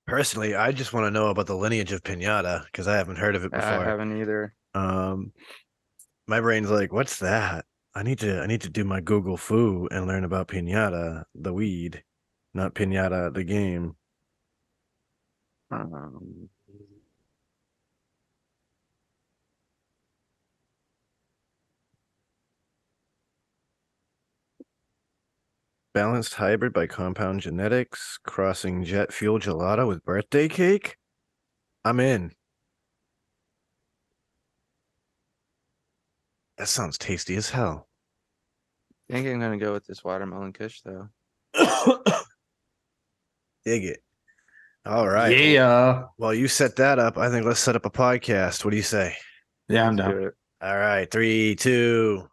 Personally, I just want to know about the lineage of piñata because I haven't heard of it before. I haven't either. My brain's like, what's that? I need to do my Google Foo and learn about piñata, the weed, not piñata, the game. Balanced hybrid by compound genetics, crossing jet fuel gelato with birthday cake? I'm in. That sounds tasty as hell. I think I'm gonna go with this watermelon kush though. Dig it. All right. Yeah. Well, you set that up. I think let's set up a podcast. What do you say? Yeah, I'm Let's down. do it. All right. 3, 2.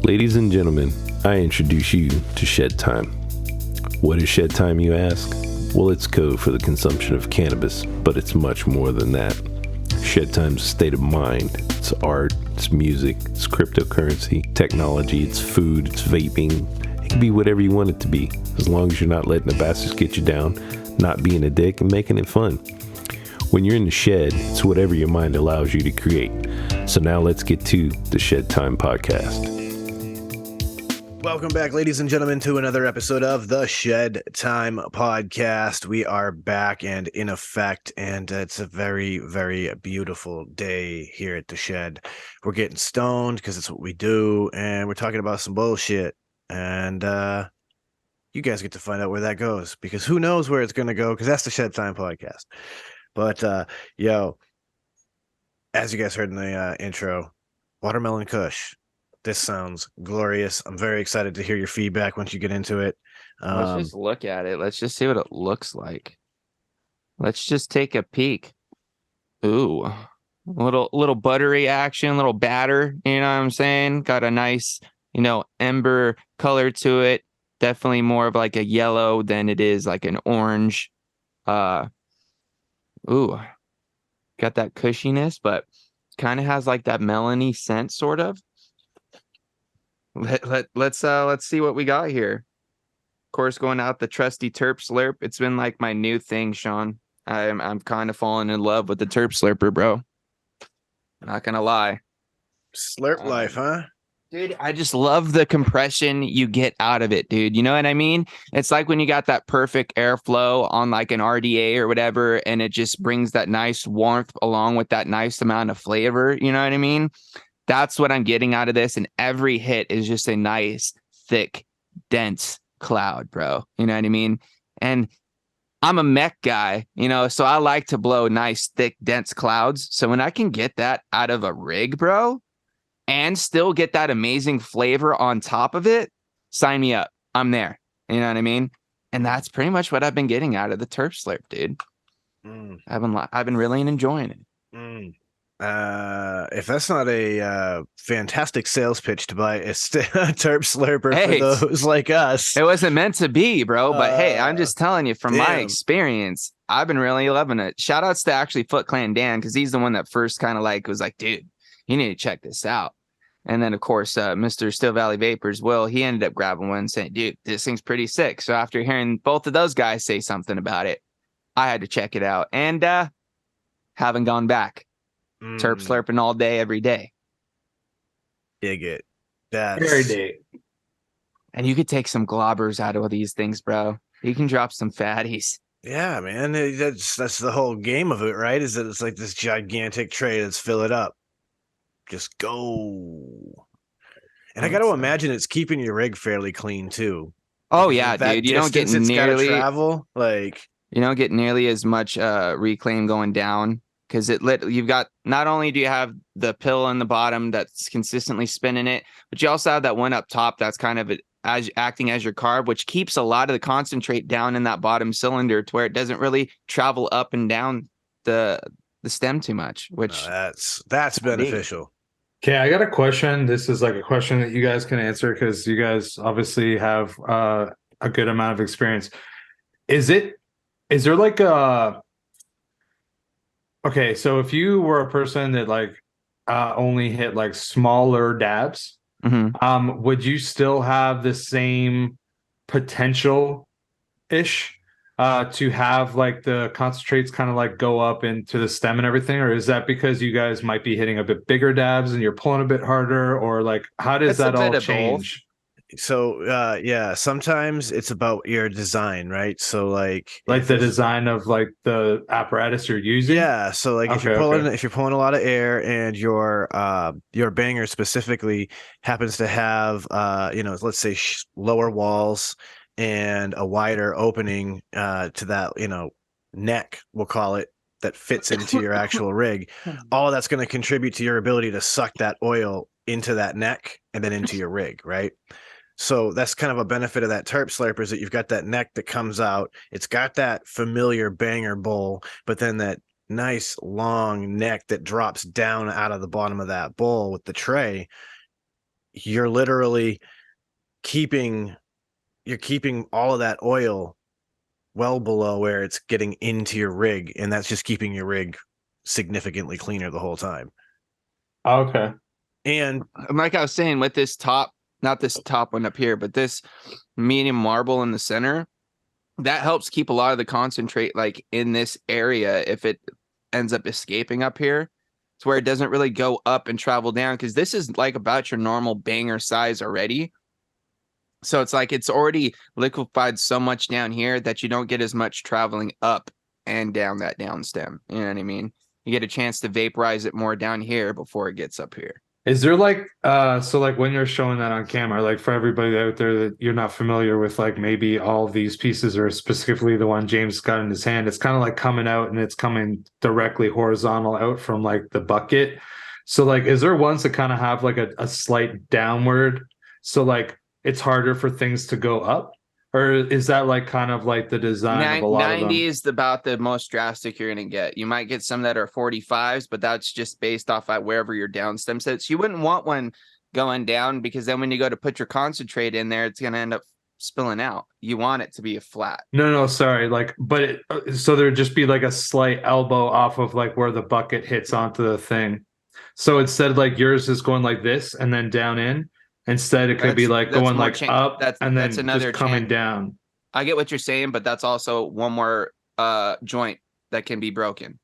Ladies and gentlemen, I introduce you to Shedtime. What is Shedtime, you ask? Well, it's code for the consumption of cannabis, but it's much more than that. Shedtime's a state of mind. It's art, it's music, it's cryptocurrency, technology, it's food, it's vaping. It can be whatever you want it to be, as long as you're not letting the bastards get you down, not being a dick, and making it fun. When you're in the shed, it's whatever your mind allows you to create. So now let's get to the Shedtime Podcast. Welcome back, ladies and gentlemen, to another episode of the Shedtime Podcast. We are back and in effect, and it's a very, very beautiful day here at the Shed. We're getting stoned because it's what we do, and we're talking about some bullshit. And you guys get to find out where that goes, because who knows where it's going to go, because that's the Shedtime Podcast. But, as you guys heard in the intro, Watermelon Kush. This sounds glorious. I'm very excited to hear your feedback once you get into it. Let's just look at it. Let's just see what it looks like. Let's just take a peek. Ooh, a little buttery action, little batter. You know what I'm saying? Got a nice, ember color to it. Definitely more of like a yellow than it is like an orange. Got that cushiness, but kind of has like that melony scent, sort of. Let's see what we got here. Of course, going out the trusty Terp Slurp. It's been like my new thing, Sean. I'm kind of falling in love with the Terp Slurper, bro. Not gonna lie. Slurp life, huh? Dude, I just love the compression you get out of it, dude. You know what I mean? It's like when you got that perfect airflow on like an RDA or whatever, and it just brings that nice warmth along with that nice amount of flavor. You know what I mean? That's what I'm getting out of this. And every hit is just a nice, thick, dense cloud, bro. You know what I mean? And I'm a mech guy, so I like to blow nice, thick, dense clouds. So when I can get that out of a rig, bro, and still get that amazing flavor on top of it, sign me up. I'm there. You know what I mean? And that's pretty much what I've been getting out of the Terp Slurp, dude. I've been really enjoying it. If that's not a fantastic sales pitch to buy a Terp Slurper for those like us. It wasn't meant to be, bro. But hey, I'm just telling you from my experience, I've been really loving it. Shout outs to actually Foot Clan Dan, because he's the one that first kind of was like, dude, you need to check this out. And then, of course, Mr. Still Valley Vapors, Will, he ended up grabbing one and saying, dude, this thing's pretty sick. So after hearing both of those guys say something about it, I had to check it out. And haven't gone back. Terp slurping all day, every day. Dig it. That's every day. And you could take some globbers out of these things, bro. You can drop some fatties. Yeah, man. That's the whole game of it, right? Is that it's like this gigantic tray that's fill it up. Just go. And I got to imagine it's keeping your rig fairly clean too. Oh yeah, dude. You don't get nearly travel. You don't get nearly as much reclaim going down. Because you've got, not only do you have the pill in the bottom that's consistently spinning it, but you also have that one up top that's kind of acting as your carb, which keeps a lot of the concentrate down in that bottom cylinder to where it doesn't really travel up and down the stem too much. Which that's beneficial. Okay, I got a question. This is like a question that you guys can answer because you guys obviously have a good amount of experience. Is there like a Okay, so if you were a person that only hit like smaller dabs, Would you still have the same potential ish to have like the concentrates kind of like go up into the stem and everything, or is that because you guys might be hitting a bit bigger dabs and you're pulling a bit harder, or like how does It's a that all bit of both. change? So yeah, sometimes it's about your design, right? So like Like if the it's design of like the apparatus you're using? yeah, so like Okay, if you're pulling a lot of air and your banger specifically happens to have let's say lower walls and a wider opening to that, neck, we'll call it, that fits into your actual rig, all that's going to contribute to your ability to suck that oil into that neck and then into your rig, right? So that's kind of a benefit of that terp slurper is that you've got that neck that comes out. It's got that familiar banger bowl, but then that nice long neck that drops down out of the bottom of that bowl with the tray. You're literally keeping all of that oil well below where it's getting into your rig, and that's just keeping your rig significantly cleaner the whole time. Okay. And like I was saying, with this top, not this top one up here, but this medium marble in the center, that helps keep a lot of the concentrate like in this area if it ends up escaping up here. It's where it doesn't really go up and travel down, because this is like about your normal banger size already. So it's like it's already liquefied so much down here that you don't get as much traveling up and down that down stem. You know what I mean? You get a chance to vaporize it more down here before it gets up here. Is there like so like when you're showing that on camera, like for everybody out there that you're not familiar with, like maybe all of these pieces or specifically the one James got in his hand, it's kind of like coming out and it's coming directly horizontal out from like the bucket. So like is there ones that kind of have like a slight downward, so like it's harder for things to go up? Or is that like kind of like the design of a lot of them? 90 is about the most drastic you're going to get. You might get some that are 45s, but that's just based off at wherever your down stem sits. You wouldn't want one going down, because then when you go to put your concentrate in there, it's going to end up spilling out. You want it to be a flat. No, sorry. Like, but so there'd just be like a slight elbow off of like where the bucket hits onto the thing. So instead, like yours is going like this and then down in. Instead, it could be like going like up and then just coming down. I get what you're saying, but that's also one more joint that can be broken.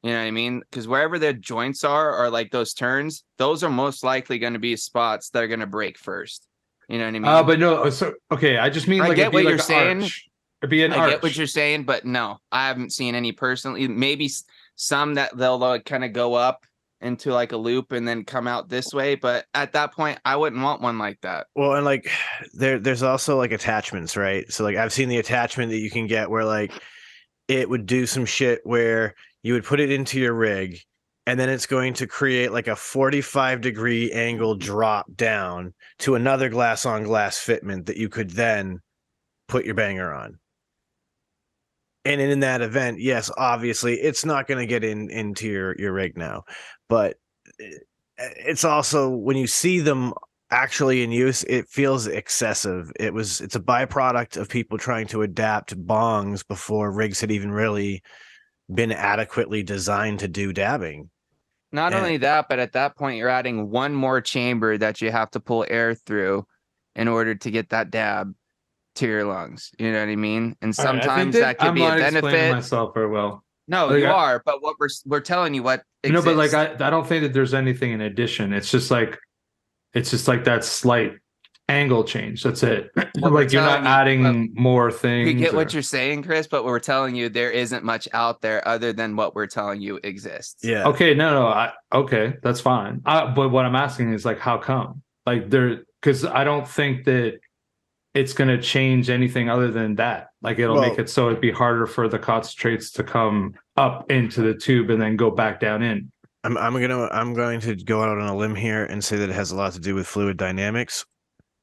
You know what I mean? Because wherever the joints are like those turns, those are most likely going to be spots that are going to break first. You know what I mean? But no, so okay, I just mean like get what you're saying. It'd be an arch. I get what you're saying, but no, I haven't seen any personally. Maybe some that they'll like kind of go up into like a loop and then come out this way, but at that point I wouldn't want one like that. Well, and like there's also like attachments, right? So like I've seen the attachment that you can get where like it would do some shit where you would put it into your rig and then it's going to create like a 45-degree angle drop down to another glass on glass fitment that you could then put your banger on. And in that event, yes, obviously it's not going to get into your rig now, but it's also when you see them actually in use, it feels excessive. It's a byproduct of people trying to adapt bongs before rigs had even really been adequately designed to do dabbing. Not only that, but at that point you're adding one more chamber that you have to pull air through in order to get that dab to your lungs. You know what I mean? And sometimes that could be a benefit. Myself very well. No, like, you are, but what we're telling you what exists. No, but like I don't think that there's anything in addition. It's just like that slight angle change. That's it. Like you're not adding more things. We get what you're saying, Chris, but we're telling you there isn't much out there other than what we're telling you exists. Yeah. Okay, no, okay, that's fine. But what I'm asking is like, how come? Like because I don't think that it's going to change anything other than that. Like it'll make it so it'd be harder for the concentrates to come up into the tube and then go back down in. I'm going to go out on a limb here and say that it has a lot to do with fluid dynamics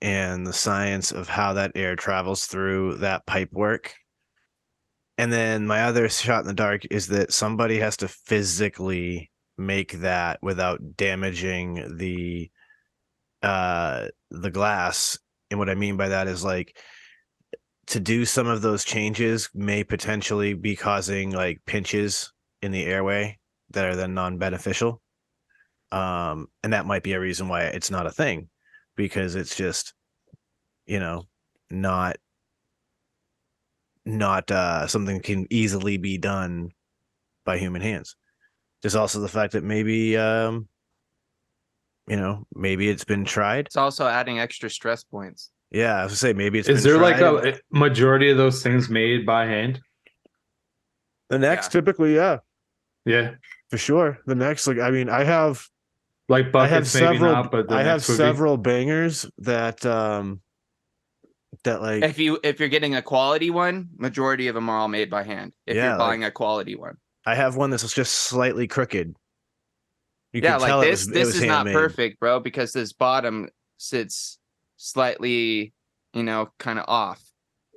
and the science of how that air travels through that pipe work. And then my other shot in the dark is that somebody has to physically make that without damaging the glass. And what I mean by that is like to do some of those changes may potentially be causing like pinches in the airway that are then non-beneficial. And that might be a reason why it's not a thing, because it's just, not something can easily be done by human hands. There's also the fact that maybe maybe it's been tried. It's also adding extra stress points. Yeah, I was gonna say maybe it's Is been there like tried. a majority of those things made by hand? The next, Yeah. typically, yeah, Yeah, for sure. The next, like, I mean, I have buckets, maybe several. not, but the I have next would be. several bangers that like, If you're getting a quality one, majority of them are all made by hand. If Yeah, you're buying a quality one. I have one that's just slightly crooked. You Yeah, can like tell this it was is not handmade. perfect, bro, because this bottom sits slightly, kind of off.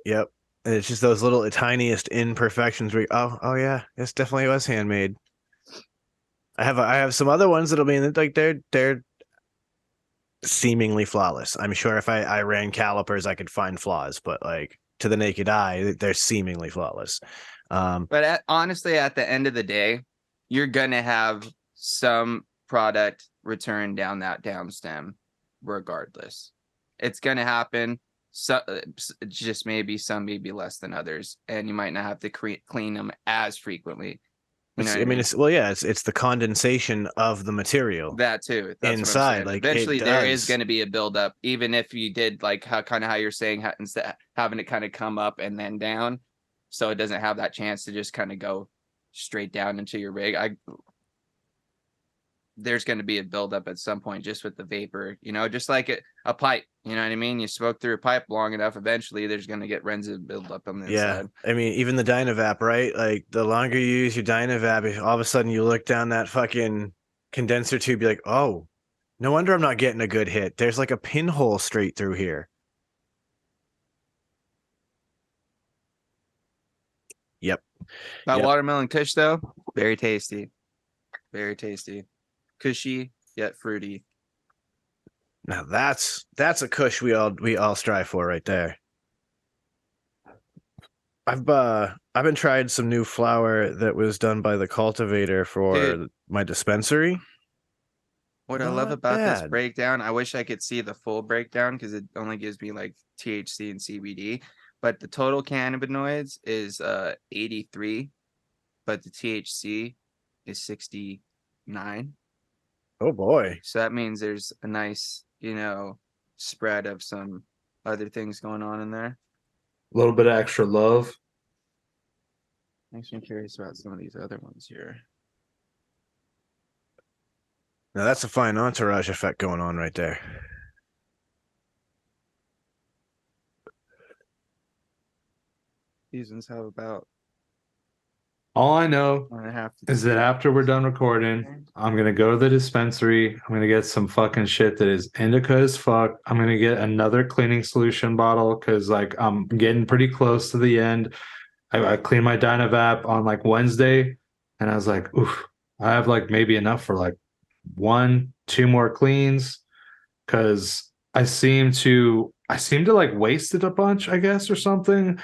Yep. And it's just those little tiniest imperfections where oh yeah, this definitely was handmade. I have some other ones that'll be like they're seemingly flawless. I'm sure if I ran calipers I could find flaws, but like to the naked eye, they're seemingly flawless. But honestly, at the end of the day, you're gonna have some product return down that down stem, regardless. It's gonna happen. So just maybe some maybe less than others, and you might not have to clean them as frequently. It's the condensation of the material that too. That's inside. what I'm saying. Like, eventually, it there does. is going to be a buildup, even if you did like how you're saying, instead having it kind of come up and then down, so it doesn't have that chance to just kind of go straight down into your rig. There's going to be a buildup at some point just with the vapor, just like a pipe. You know what I mean? You smoke through a pipe long enough, eventually there's going to get resin buildup on the inside. I mean, even the Dynavap, right? Like, the longer you use your Dynavap, all of a sudden you look down that fucking condenser tube, you're like, oh, no wonder I'm not getting a good hit. There's like a pinhole straight through here. Yep. That watermelon kush though, very tasty. Very tasty. Cushy yet fruity. Now that's a kush we all strive for right there. I've been trying some new flower that was done by the cultivator for my dispensary. What I love about this breakdown, I wish I could see the full breakdown because it only gives me like THC and CBD, but the total cannabinoids is 83, but the THC is 69. Oh boy. So that means there's a nice, spread of some other things going on in there. A little bit of extra love. Makes me curious about some of these other ones here. Now that's a fine entourage effect going on right there. These ones have about All I know 1.5 is that after we're done recording, I'm gonna go to the dispensary. I'm gonna get some fucking shit that is indica as fuck. I'm gonna get another cleaning solution bottle because like I'm getting pretty close to the end. I cleaned my Dynavap on like Wednesday, and I was like, oof, I have like maybe enough for like 1-2 more cleans because I seem to like waste it a bunch, I guess, or something.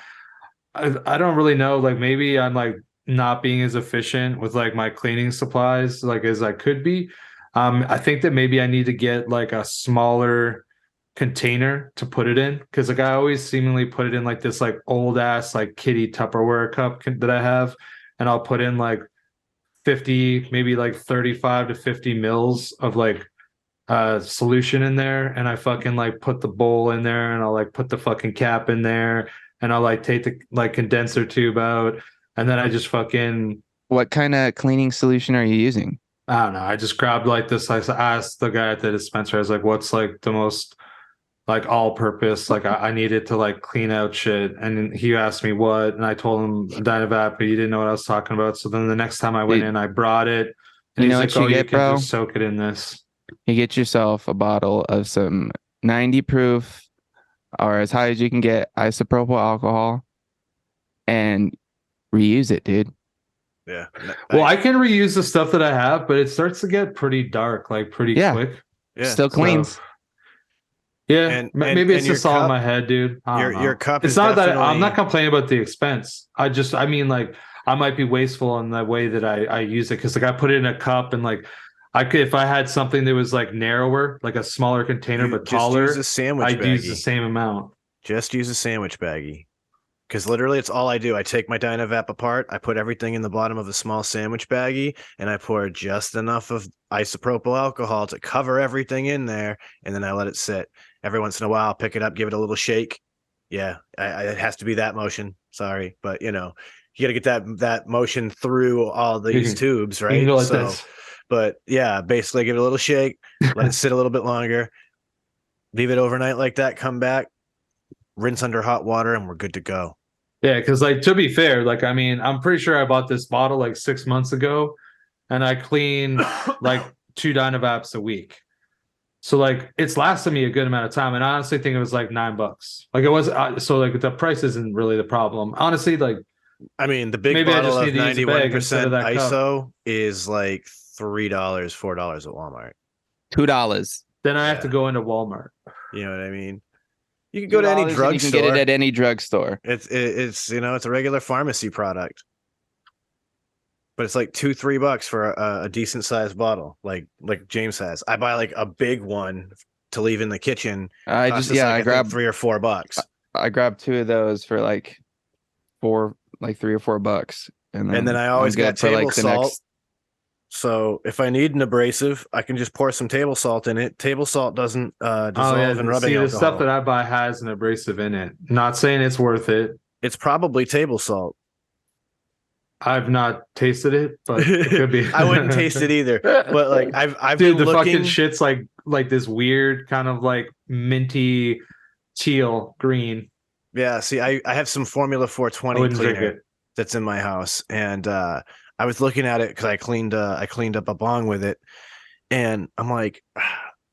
I don't really know. Like maybe I'm like not being as efficient with like my cleaning supplies like as I could be. I think that maybe I need to get like a smaller container to put it in because like I always seemingly put it in like this like old ass like kitty Tupperware cup that I have, and I'll put in like 50, maybe like 35 to 50 mils of like solution in there, and I fucking like put the bowl in there, and I'll like put the fucking cap in there, and I'll like take the like condenser tube out, and then I just fucking. What kind of cleaning solution are you using? I don't know. I just grabbed like this. I asked the guy at the dispenser, I was like, what's like the most like all purpose? Like I needed to like clean out shit. And he asked me what, and I told him Dynavap, but he didn't know what I was talking about. So then the next time I went in, I brought it. And you he's know like, what you oh, get, you can bro? just soak it in this. You get yourself a bottle of some 90 proof or as high as you can get isopropyl alcohol and reuse it, dude. Yeah. Well, I can reuse the stuff that I have, but it starts to get pretty dark, like pretty quick. Yeah. Still cleans. So, yeah, maybe it's just all in my head, dude. Your cup. It's not that I'm not complaining about the expense. I mean, like I might be wasteful in the way that I use it because like I put it in a cup and like I could, if I had something that was like narrower, like a smaller container but Just taller, use a sandwich I'd use the baggie. same amount. Just use a sandwich baggie. Because literally, it's all I do. I take my Dynavap apart, I put everything in the bottom of a small sandwich baggie, and I pour just enough of isopropyl alcohol to cover everything in there, and then I let it sit. Every once in a while, I'll pick it up, give it a little shake. Yeah, it has to be that motion. Sorry, but you got to get that motion through all these tubes, You can right? go like this. But yeah, basically, give it a little shake, let it sit a little bit longer, leave it overnight like that, come back, rinse under hot water, and we're good to go. Yeah, because like to be fair, like I mean, I'm pretty sure I bought this bottle like 6 months ago, and I clean like 2 Dynavaps a week. So like it's lasted me a good amount of time, and I honestly think it was like $9. Like it was so like the price isn't really the problem. Honestly, like I mean, the big maybe I bottle just of need to use a bag instead 91% of that cup. ISO is like $3, $4 at Walmart. $2. Then I have to go into Walmart. You know what I mean? You can go to any $2 and drugstore. you can get it at any drugstore. It's it's a regular pharmacy product, but it's like $2-3 for a decent sized bottle, like James has. I buy like a big one to leave in the kitchen. I grabbed $3 or $4. I grabbed 2 of those for like $3 or $4, and then I always got for table like the salt. next. So if I need an abrasive, I can just pour some table salt in it. Table salt doesn't dissolve in rubbing See, alcohol. the stuff that I buy has an abrasive in it. Not saying it's worth it. It's probably table salt. I've not tasted it, but it could be. I wouldn't taste it either. But like I've Dude, been the looking... fucking shit's like this weird kind of like minty teal green. Yeah, see, I have some Formula 420 cleaner that's in my house, and I was looking at it because I cleaned up a bong with it, and I'm like,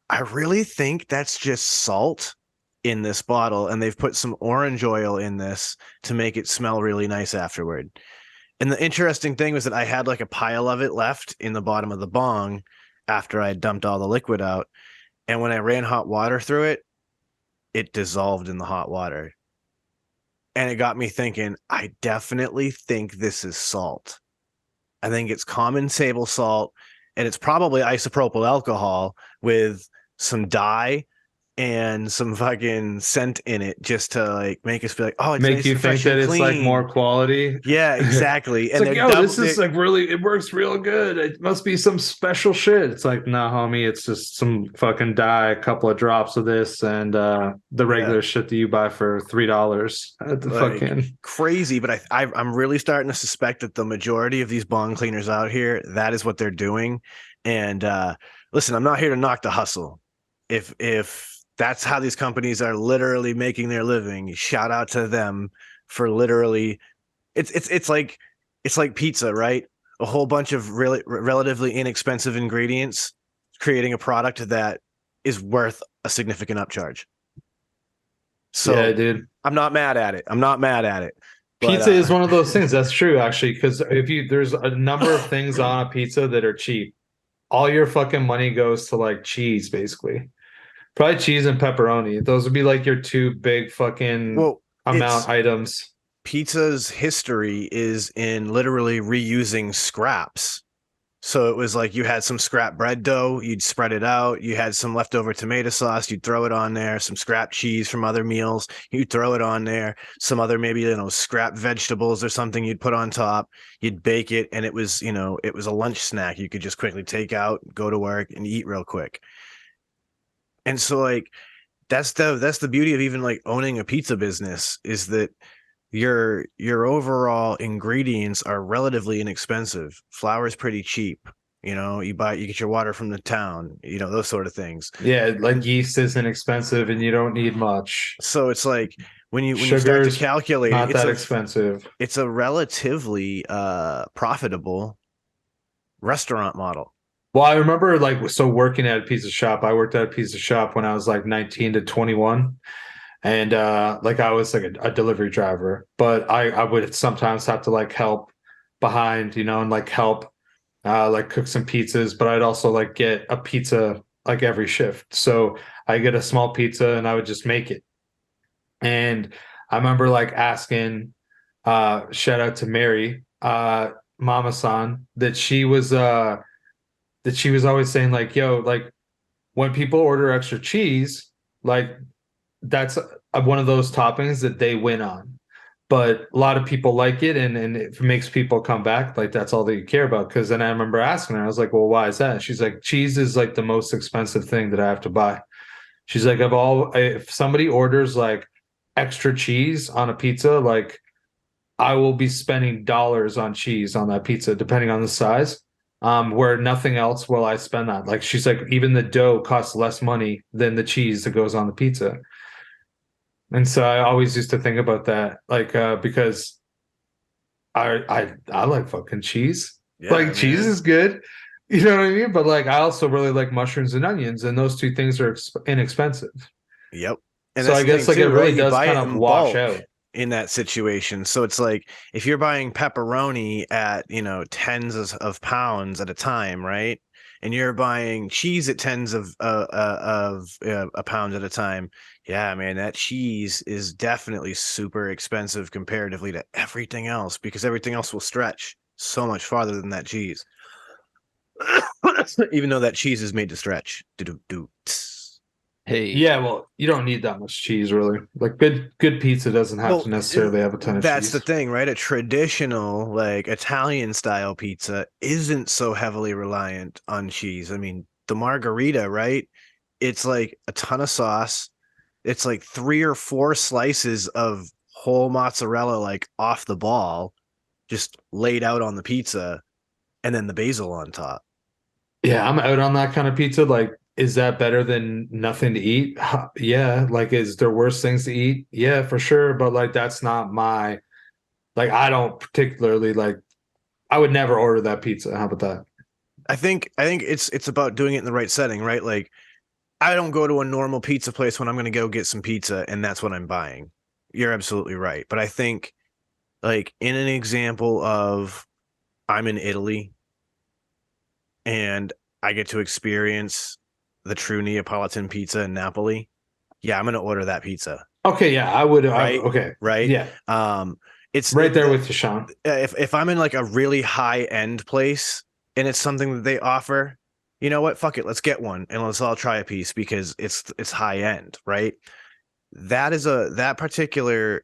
I really think that's just salt in this bottle, and they've put some orange oil in this to make it smell really nice afterward. And the interesting thing was that I had like a pile of it left in the bottom of the bong after I had dumped all the liquid out, and when I ran hot water through it, it dissolved in the hot water. And it got me thinking, I definitely think this is salt. I think it's common table salt, and it's probably isopropyl alcohol with some dye and some fucking scent in it, just to like make us feel like, oh, it's make nice you and think fresh that and it's like clean. more quality. Yeah, exactly. It's and like, yo, this is like really, it works real good. It must be some special shit. It's like, nah, homie, it's just some fucking dye, a couple of drops of this, and the regular shit that you buy for $3 at the like, fucking crazy. But I'm really starting to suspect that the majority of these bong cleaners out here, that is what they're doing. And listen, I'm not here to knock the hustle. If that's how these companies are literally making their living, shout out to them for literally. It's like pizza, right? A whole bunch of really relatively inexpensive ingredients creating a product that is worth a significant upcharge. So yeah, dude, I'm not mad at it. But, pizza is one of those things. That's true, actually, because there's a number of things on a pizza that are cheap. All your fucking money goes to like cheese, basically. Probably cheese and pepperoni. Those would be like your 2 big fucking amount items. Pizza's history is in literally reusing scraps. So it was like you had some scrap bread dough, you'd spread it out. You had some leftover tomato sauce, you'd throw it on there. Some scrap cheese from other meals, you'd throw it on there. Some other maybe scrap vegetables or something you'd put on top. You'd bake it, and it was it was a lunch snack you could just quickly take out, go to work, and eat real quick. And so like that's the beauty of even like owning a pizza business, is that your overall ingredients are relatively inexpensive. Flour is pretty cheap. You get your water from the town, those sort of things. Yeah, like yeast isn't expensive and you don't need much. So it's like when you start to calculate, not that expensive. It's a relatively profitable restaurant model. Well, I remember working at a pizza shop. I worked at a pizza shop when I was like 19 to 21. And I was like a delivery driver, but I would sometimes have to like help behind, and like help like cook some pizzas, but I'd also like get a pizza like every shift. So I get a small pizza and I would just make it. And I remember like asking, shout out to Mary, Mama San, that she was that she was always saying like, yo, like when people order extra cheese, like that's one of those toppings that they win on. But a lot of people like it, and it makes people come back. Like that's all that you care about. Because then I remember asking her, I was like, "Well, why is that?" She's like, "Cheese is like the most expensive thing that I have to buy." She's like, if somebody orders like extra cheese on a pizza, like I will be spending dollars on cheese on that pizza, depending on the size. Where nothing else will I spend that. Like she's like, even the dough costs less money than the cheese that goes on the pizza. And so I always used to think about that, like because I like fucking cheese. Yeah, Like cheese man. is good. You know what I mean? But like I also really like mushrooms and onions, and those two things are inexpensive. Yep. And So that's I the guess thing like it too, really right? You does buy kind it of in wash bulk out. in that situation. So it's like if you're buying pepperoni at, tens of pounds at a time, right? And you're buying cheese at tens of a pound at a time. Yeah, man, that cheese is definitely super expensive comparatively to everything else because everything else will stretch so much farther than that cheese. Even though that cheese is made to stretch. Do-do-do. Hey, Yeah, well, you don't need that much cheese, really. Like good pizza doesn't have to necessarily have a ton of that's the cheese. thing, right? A traditional, like Italian style pizza isn't so heavily reliant on cheese. I mean, the margarita, right? It's like a ton of sauce. It's like 3 or 4 slices of whole mozzarella, like off the ball, just laid out on the pizza, and then the basil on top. Yeah, I'm out on that kind of pizza. Like, is that better than nothing to eat? Yeah. Like, is there worse things to eat? Yeah, for sure. But like, that's not my like. I don't particularly like. I would never order that pizza. How about that? I think it's about doing it in the right setting, right? Like I don't go to a normal pizza place when I'm going to go get some pizza and that's what I'm buying. You're absolutely right. But I think like in an example of I'm in Italy and I get to experience the true Neapolitan pizza in Napoli. Yeah, I'm going to order that pizza. Okay, yeah, I would. Right. Okay, Right. yeah, It's right there with you, Sean. if I'm in like a really high end place and it's something that they offer, you know what? Fuck it, let's get one and let's all try a piece because it's high end, right? That particular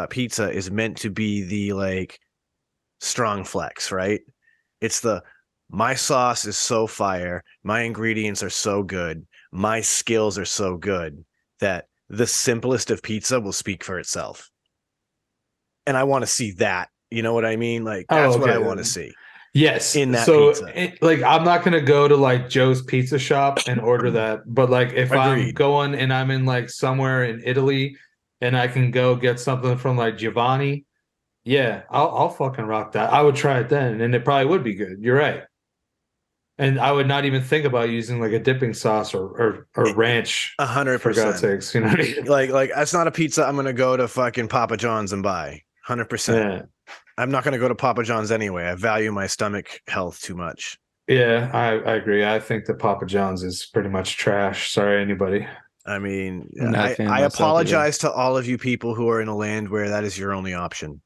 pizza is meant to be the like strong flex, right? It's the my sauce is so fire, my ingredients are so good, my skills are so good that the simplest of pizza will speak for itself. And I want to see that. You know what I mean? Like Oh, that's what I okay. want to see Yes. in that So, pizza. like, I'm not gonna go to like Joe's Pizza Shop and order that. But like, if I'm Agreed. going and I'm in like somewhere in Italy, and I can go get something from like Giovanni, yeah, I'll fucking rock that. I would try it then, and it probably would be good. You're right. And I would not even think about using like a dipping sauce or ranch for God's 100%. sakes. You know what I mean? Like that's not a pizza I'm gonna go to fucking Papa John's and buy. 100%. Yeah. I'm not gonna go to Papa John's anyway. I value my stomach health too much. Yeah, I agree. I think that Papa John's is pretty much trash. Sorry, anybody. I mean, not a fan I myself either. apologize to all of you people who are in a land where that is your only option.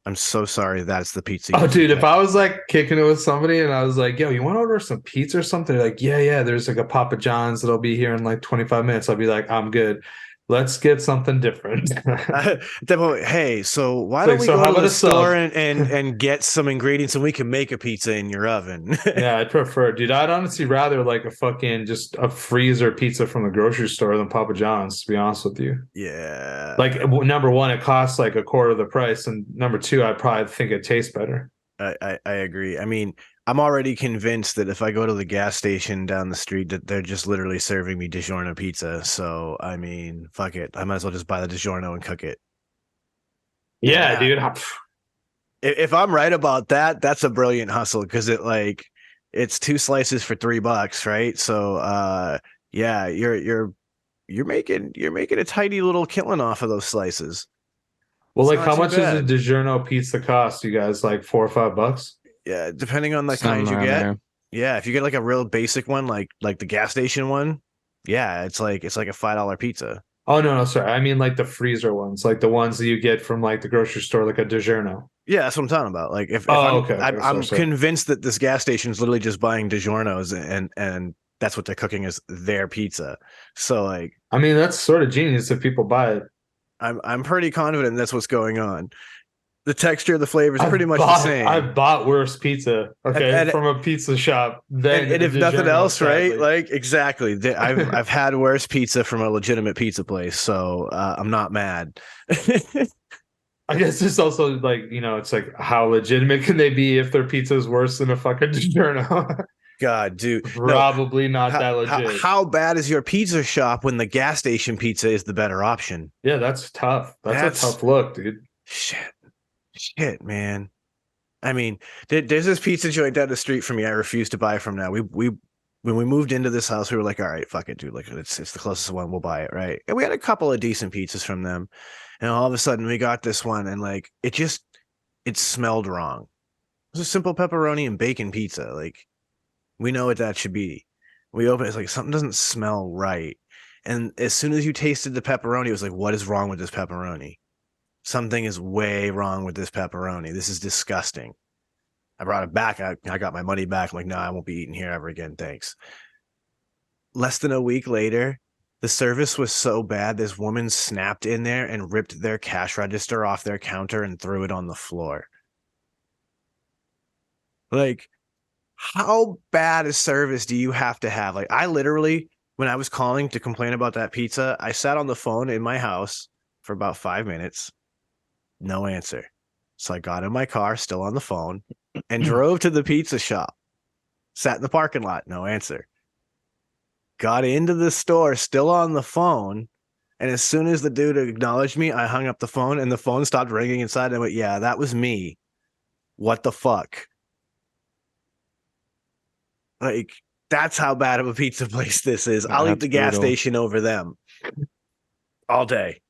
I'm so sorry that's the pizza. Oh, dude, if I was like kicking it with somebody and I was like, yo, you want to order some pizza or something? They're like, yeah, there's like a Papa John's that'll be here in like 25 minutes. I'll be like, I'm good. Let's get something different. Hey, so why It's don't like, we so go how to about the a sub? store and get some ingredients and we can make a pizza in your oven? Yeah, I'd prefer, dude. I'd honestly rather like a fucking just a freezer pizza from the grocery store than Papa John's, to be honest with you. Yeah. Like, number one, it costs like a quarter of the price, and number two, I probably think it tastes better. I agree. I mean, I'm already convinced that if I go to the gas station down the street, that they're just literally serving me DiGiorno pizza. So, I mean, fuck it. I might as well just buy the DiGiorno and cook it. Yeah, dude. If I'm right about that, that's a brilliant hustle because it's 2 slices for $3, right? So, yeah, you're making a tiny little killing off of those slices. Well, It's like, not how too much does a bad. DiGiorno pizza cost you guys? Like $4 or $5? Yeah, depending on the kind Something you around get. there. Yeah, if you get like a real basic one, like the gas station one, yeah, it's like a $5 pizza. Oh no, sorry. I mean like the freezer ones, like the ones that you get from like the grocery store, like a DiGiorno. Yeah, that's what I'm talking about. Like if Okay, I'm sorry. convinced that this gas station is literally just buying DiGiorno's and that's what they're cooking is their pizza. So like I mean, that's sort of genius if people buy it. I'm pretty confident that's what's going on. The texture, the flavor is pretty much the same. I've bought worse pizza, okay, from a pizza shop than and if nothing DiGiorno, else, sadly. right? Like exactly. I've had worse pizza from a legitimate pizza place, so I'm not mad. I guess it's also like, it's like how legitimate can they be if their pizza is worse than a fucking DiGiorno? God, dude. Probably not that legit. How bad is your pizza shop when the gas station pizza is the better option? Yeah, that's tough. That's a tough look, dude. Shit, man. I mean, there's this pizza joint down the street from me I refuse to buy from now. We when we moved into this house, we were like, all right, fuck it, dude. Like it's the closest one, we'll buy it, right? And we had a couple of decent pizzas from them. And all of a sudden we got this one and like it smelled wrong. It was a simple pepperoni and bacon pizza. Like we know what that should be. We open it's like something doesn't smell right. And as soon as you tasted the pepperoni, it was like, what is wrong with this pepperoni? Something is way wrong with this pepperoni. This is disgusting. I brought it back. I got my money back. I'm like, no, I won't be eating here ever again. Thanks. Less than a week later, the service was so bad, this woman snapped in there and ripped their cash register off their counter and threw it on the floor. Like, how bad a service do you have to have? Like, I literally, when I was calling to complain about that pizza, I sat on the phone in my house for about 5 minutes. No answer. So I got in my car, still on the phone, and drove to the pizza shop. Sat in the parking lot, no answer. Got into the store, still on the phone, and as soon as the dude acknowledged me, I hung up the phone, and the phone stopped ringing inside, and I went, yeah, that was me. What the fuck? Like, that's how bad of a pizza place this is. I'll eat the gas station over them. All day.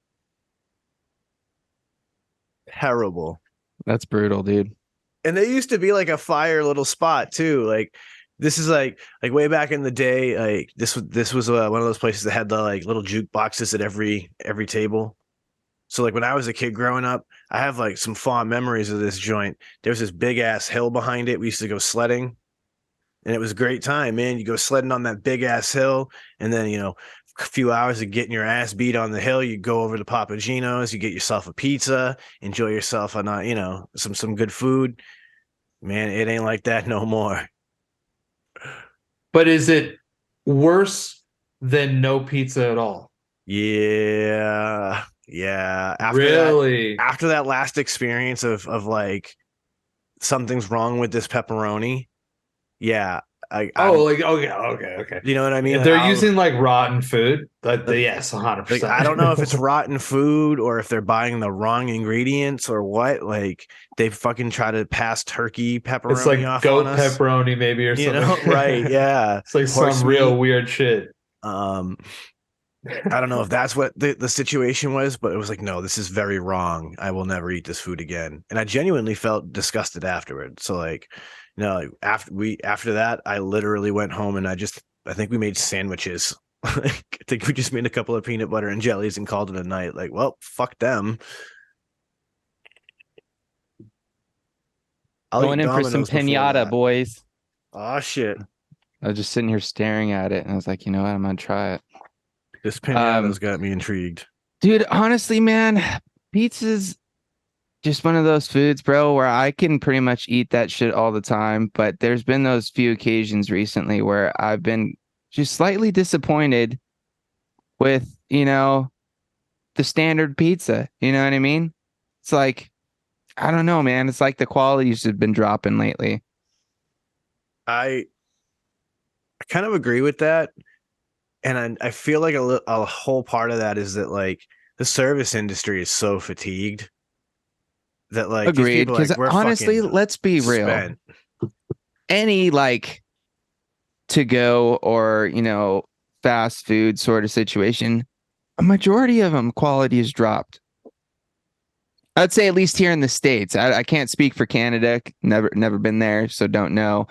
Terrible. That's brutal, dude. And they used to be like a fire little spot too. Like this is like way back in the day. Like this was one of those places that had the like little jukeboxes at every table. So like when I was a kid growing up, I have like some fond memories of this joint. There was this big ass hill behind it. We used to go sledding, and it was a great time, man. You go sledding on that big ass hill, and then a few hours of getting your ass beat on the hill, you go over to Papa Gino's, you get yourself a pizza, enjoy yourself on some good food. Man, it ain't like that no more. But is it worse than no pizza at all? Yeah. After that last experience of like something's wrong with this pepperoni. Yeah. Okay. You know what I mean? If they're using like rotten food, yes, 100%. Like, I don't know if it's rotten food or if they're buying the wrong ingredients or what. Like they fucking try to pass turkey pepperoni it's like off goat on us. Pepperoni maybe or something. Right? Yeah, it's like some real weird shit. I don't know if that's what the situation was, but it was like, no, this is very wrong. I will never eat this food again. And I genuinely felt disgusted afterward. So like, after that, I literally went home and I think we made sandwiches. I think we just made a couple of peanut butter and jellies and called it a night. Like, well, fuck them. Going in for some pinata, boys. Oh shit! I was just sitting here staring at it, and I was like, you know what? I'm gonna try it. This pinata's got me intrigued, dude. Honestly, man, pizza's just one of those foods, bro, where I can pretty much eat that shit all the time. But there's been those few occasions recently where I've been just slightly disappointed with, the standard pizza. You know what I mean? It's like, I don't know, man. It's like the quality's have been dropping lately. I kind of agree with that. And I feel like a whole part of that is that like the service industry is so fatigued. That like agreed, because like, honestly, let's be real. Any like to go or fast food sort of situation, a majority of them quality has dropped. I'd say at least here in the States. I can't speak for Canada. Never been there, so don't know.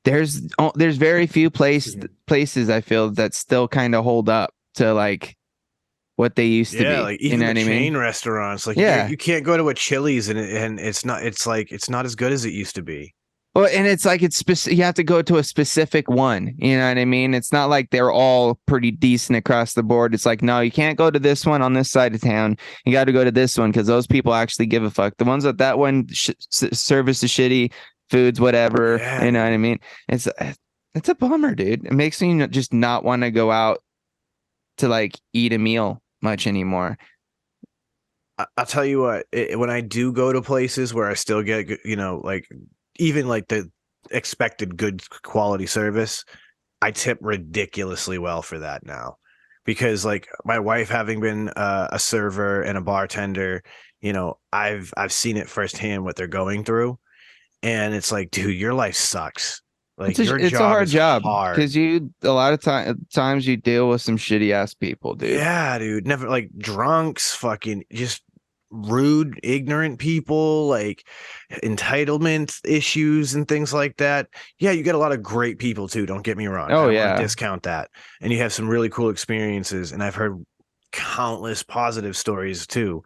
There's very few places I feel that still kind of hold up. to like what they used to be. Yeah, like even you know the what I chain mean? restaurants, like Yeah. you can't go to a Chili's and it's not as good as it used to be. Well, and it's like you have to go to a specific one. You know what I mean? It's not like they're all pretty decent across the board. It's like, no, you can't go to this one on this side of town. You got to go to this one because those people actually give a fuck. The ones that one service is shitty, foods, whatever. Yeah, you know what I mean? It's a bummer, dude. It makes me just not want to go out to like eat a meal much anymore. I'll tell you what, when I do go to places where I still get, like even like the expected good quality service, I tip ridiculously well for that now, because like my wife having been a server and a bartender, I've seen it firsthand what they're going through, and it's like, dude, your life sucks. Like It's a hard job hard. because a lot of times you deal with some shitty ass people, dude. Yeah, dude. Never like drunks, fucking just rude, ignorant people, like entitlement issues and things like that. Yeah, you get a lot of great people too. Don't get me wrong. Oh, I don't yeah. want to discount that. And you have some really cool experiences, and I've heard countless positive stories too.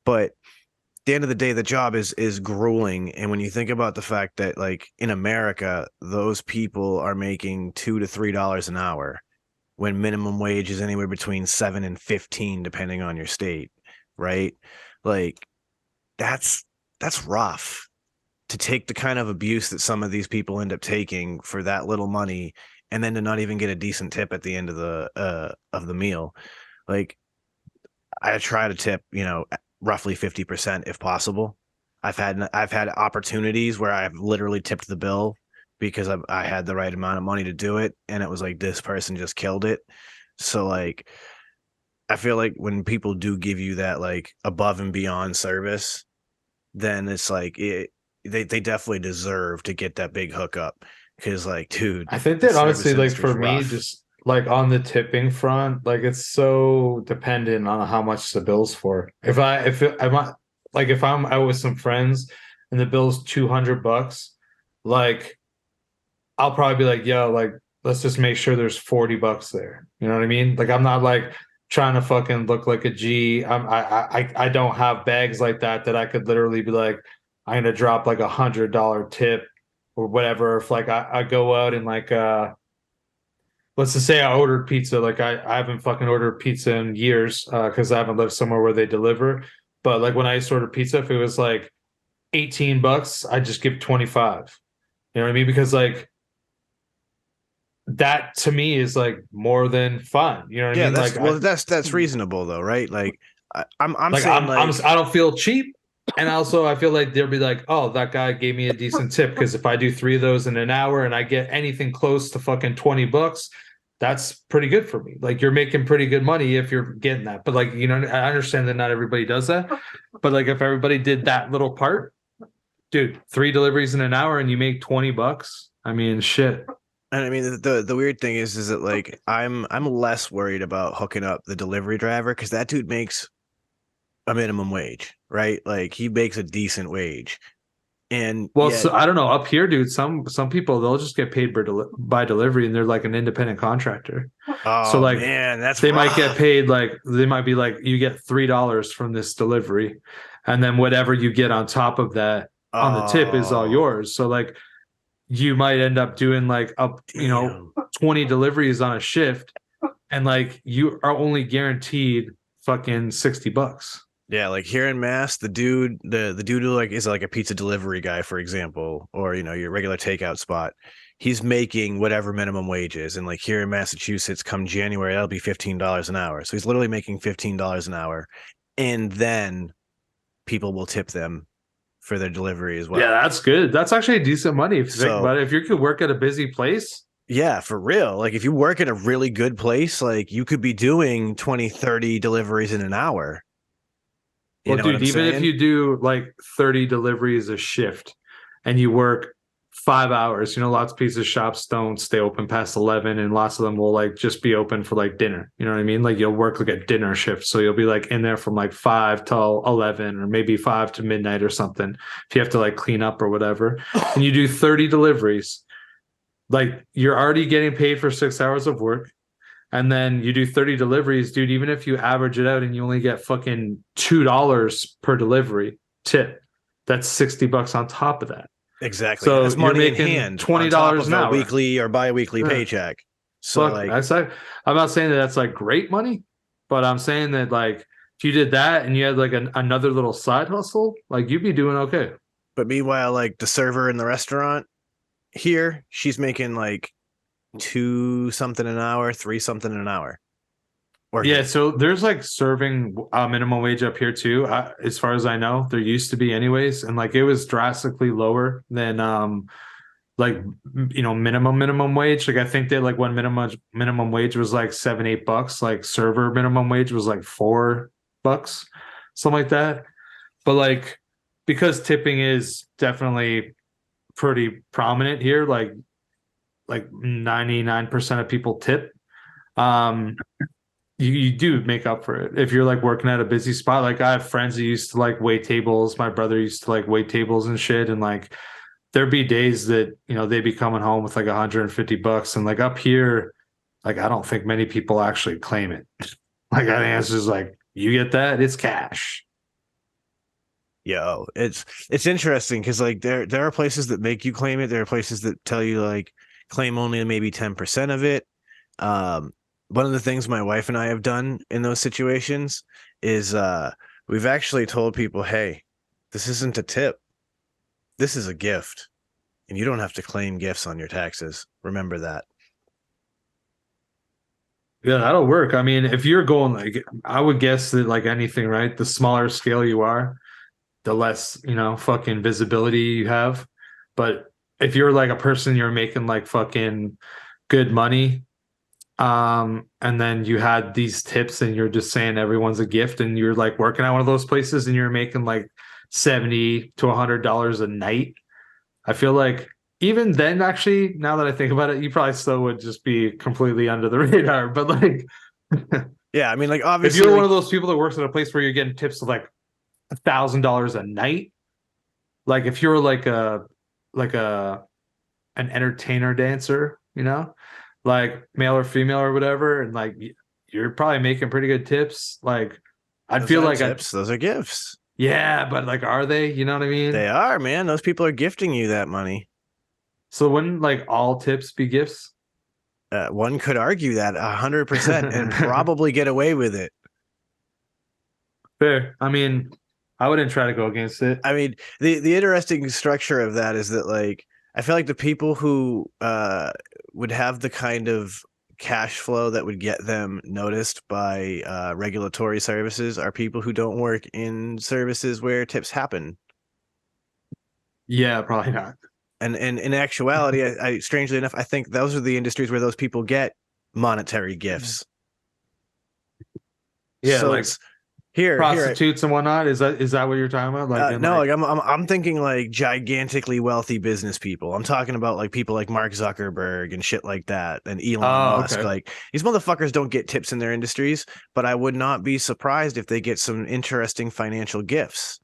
But at the end of the day, the job is grueling. And when you think about the fact that like in America, those people are making $2 to $3 an hour, when minimum wage is anywhere between 7 and 15, depending on your state, right? Like that's rough to take the kind of abuse that some of these people end up taking for that little money, and then to not even get a decent tip at the end of the meal. Like I try to tip, roughly 50% if possible. I've had opportunities where I've literally tipped the bill because I had the right amount of money to do it, and it was like this person just killed it. So like I feel like when people do give you that like above and beyond service, then it's like they definitely deserve to get that big hookup, because like, dude, I think the that service honestly, like industry's for me, rough. just like on the tipping front, like it's so dependent on how much the bill's for. If I'm out with some friends and the bill's $200, like I'll probably be like, yo, like let's just make sure there's $40 there. You know what I mean? Like I'm not like trying to fucking look like a G. I don't have bags like that I could literally be like, I'm gonna drop like $100 tip or whatever. If like I go out and like let's just say I ordered pizza. Like I haven't fucking ordered pizza in years because I haven't lived somewhere where they deliver. But like when I used to order pizza, if it was like $18, I just give 25. You know what I mean? Because like that to me is like more than fun. You know what I mean? That's reasonable though, right? Like I'm like saying I don't feel cheap. And also I feel like they'll be like, oh, that guy gave me a decent tip, because if I do 3 of those in an hour and I get anything close to fucking $20, that's pretty good for me. Like you're making pretty good money if you're getting that. But like, I understand that not everybody does that. But like if everybody did that little part, dude, 3 deliveries in an hour and you make $20. I mean, shit. And I mean, the weird thing is that like I'm less worried about hooking up the delivery driver, because that dude makes a minimum wage, right? Like he makes a decent wage. And well, so I don't know, up here, dude, some people, they'll just get paid by delivery, and they're like an independent contractor. Oh, so like, man, they might get paid, like they might be like, you get $3 from this delivery, and then whatever you get on top of that on the tip is all yours. So like you might end up doing like 20 deliveries on a shift, and like you are only guaranteed fucking $60. Yeah, like here in Mass, the dude who like is like a pizza delivery guy, for example, or your regular takeout spot, he's making whatever minimum wage is. And like here in Massachusetts, come January, that'll be $15 an hour. So he's literally making $15 an hour. And then people will tip them for their delivery as well. Yeah, that's good. That's actually decent money if you think about it. If you could work at a busy place. Yeah, for real. Like if you work at a really good place, like you could be doing 20, 30 deliveries in an hour. Well, dude, even if you do like 30 deliveries a shift and you work 5 hours, lots of pizza shops don't stay open past 11, and lots of them will like just be open for like dinner. You know what I mean? Like you'll work like a dinner shift. So you'll be like in there from like 5 till 11, or maybe 5 to midnight or something, if you have to like clean up or whatever. And you do 30 deliveries. Like you're already getting paid for 6 hours of work. and then you do 30 deliveries, dude, even if you average it out and you only get fucking $2 per delivery tip, that's $60 on top of that. Exactly. So that's you're money in making hand $20 an hour. weekly or bi-weekly paycheck. So Look, like, I'm not saying that that's like great money, but I'm saying that like if you did that and you had like another little side hustle, like you'd be doing okay. but meanwhile, like the server in the restaurant here, she's making like 2 something an hour, 3 something an hour. Yeah, so there's like serving minimum wage up here too. As far as I know, there used to be anyways, and like it was drastically lower than like minimum wage. Like I think that like when minimum wage was like $7-8, like server minimum wage was like $4, something like that. But like because tipping is definitely pretty prominent here, like 99% of people tip. You do make up for it if you're like working at a busy spot. Like I have friends who used to like wait tables. My brother used to like wait tables and shit. And like there'd be days that, they'd be coming home with like $150. And like up here, like I don't think many people actually claim it. Like I think it's just like, you get that, it's cash. Yo, it's interesting because like there are places that make you claim it. There are places that tell you like claim only maybe 10% of it. One of the things my wife and I have done in those situations is we've actually told people, hey, this isn't a tip. This is a gift. And you don't have to claim gifts on your taxes. Remember that. Yeah, that'll work. I mean, if you're going like, I would guess that like anything, right? The smaller scale you are, the less, fucking visibility you have. But if you're like a person, you're making like fucking good money, and then you had these tips and you're just saying everyone's a gift and you're like working at one of those places and you're making like $70 to $100 a night. I feel like even then, actually, now that I think about it, you probably still would just be completely under the radar. But like, yeah, I mean, like obviously, if you're like, one of those people that works at a place where you're getting tips of like $1,000 a night, like if you're like an entertainer dancer, like male or female or whatever, and like you're probably making pretty good tips. Like I'd feel like tips, those are gifts. Yeah, but like, are they? You know what I mean? They are, man. Those people are gifting you that money. So wouldn't like all tips be gifts? One could argue that 100% and probably get away with it. Fair. I mean, I wouldn't try to go against it. I mean, the interesting structure of that is that like I feel like the people who would have the kind of cash flow that would get them noticed by regulatory services are people who don't work in services where tips happen. Yeah, probably not. And in actuality, I strangely enough, I think those are the industries where those people get monetary gifts. Yeah, so like it's here prostitutes and whatnot. Is that what you're talking about? Like no, like I'm thinking like gigantically wealthy business people. I'm talking about like people like Mark Zuckerberg and shit like that, and Elon Musk. Okay. Like these motherfuckers don't get tips in their industries, but I would not be surprised if they get some interesting financial gifts,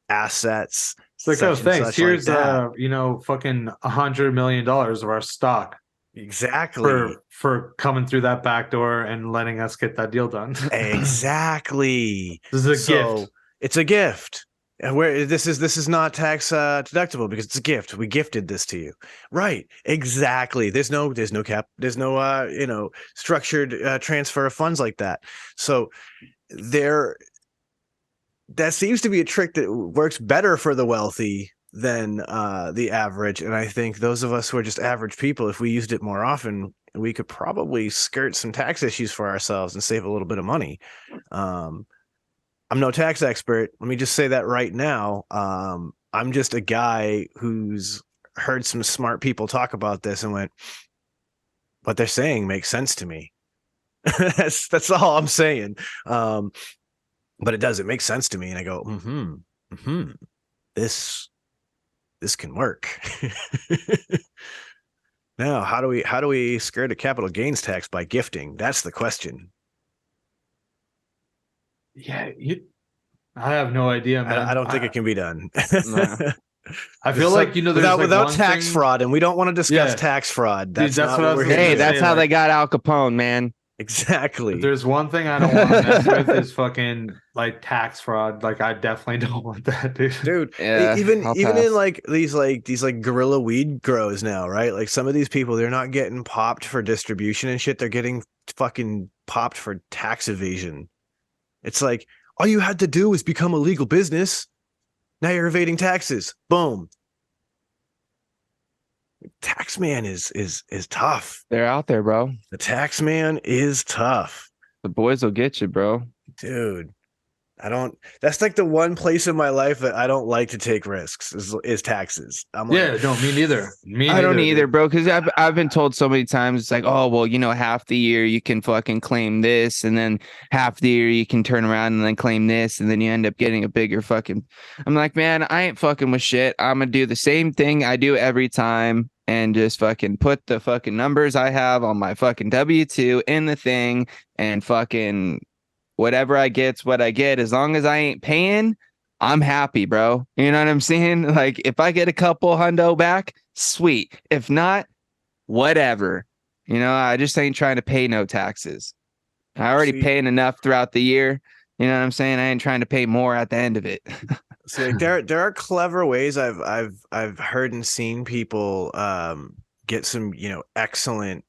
assets. It's like, oh, thanks. Here's like fucking $100 million of our stock. Exactly. For coming through that back door and letting us get that deal done. Exactly. This is a gift. It's a gift. And where this is not tax deductible because it's a gift. We gifted this to you. Right. Exactly. There's no cap. There's no structured transfer of funds like that. So that seems to be a trick that works better for the wealthy than the average. And I think those of us who are just average people, if we used it more often, we could probably skirt some tax issues for ourselves and save a little bit of money. I'm no tax expert. Let me just say that right now. I'm just a guy who's heard some smart people talk about this and went, what they're saying makes sense to me. That's all I'm saying. But it does. It makes sense to me. And I go, this can work. Now, how do we skirt a capital gains tax by gifting? That's the question. Yeah, I have no idea, man. I don't think it can be done. I feel like without tax fraud, and we don't want to discuss tax fraud. That's not what we're here. Hey, that's how they got Al Capone, man. Exactly. If there's one thing I don't want to mess with is fucking like tax fraud. Like I definitely don't want that, Dude, Yeah, even I'll in pass. like these guerrilla weed grows now, right? Like some of these people, they're not getting popped for distribution and shit. They're getting fucking popped for tax evasion. It's like all you had to do was become a legal business. Now you're evading taxes. Boom. Tax man is tough. They're out there, bro. The tax man is tough, The boys will get you, bro. dude. That's like the one place in my life that I don't like to take risks is taxes. I'm Yeah, like, no, me neither. I don't either, dude. bro, because I've been told so many times it's like, oh well, half the year you can fucking claim this, and then half the year you can turn around and then claim this, and then you end up getting a bigger fucking. I'm like, man, I ain't fucking with shit. I'm gonna do the same thing I do every time and just fucking put the fucking numbers I have on my fucking W-2 in the thing and fucking whatever I get's what I get. As long as I ain't paying, I'm happy, bro. You know what I'm saying? Like if I get a couple hundo back, sweet. If not, whatever. I just ain't trying to pay no taxes. I already See- paying enough throughout the year. You know what I'm saying? I ain't trying to pay more at the end of it. see, like there are clever ways I've heard and seen people get some excellent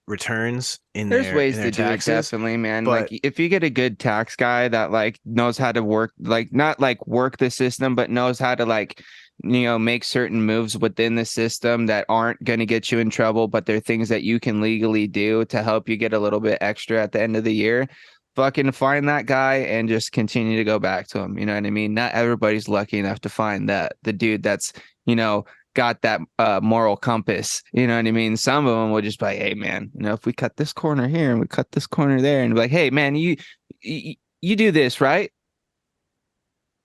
returns in There's ways their to do it, taxes. definitely, man. but- Like if you get a good tax guy that like knows how to work, like not like work the system, but knows how to like make certain moves within the system that aren't going to get you in trouble, but they're things that you can legally do to help you get a little bit extra at the end of the year. Fucking find that guy and just continue to go back to him. You know what I mean? Not everybody's lucky enough to find the dude that's, got that moral compass. You know what I mean? Some of them will just be like, hey man, if we cut this corner here and we cut this corner there, and be like, hey man, you do this, right?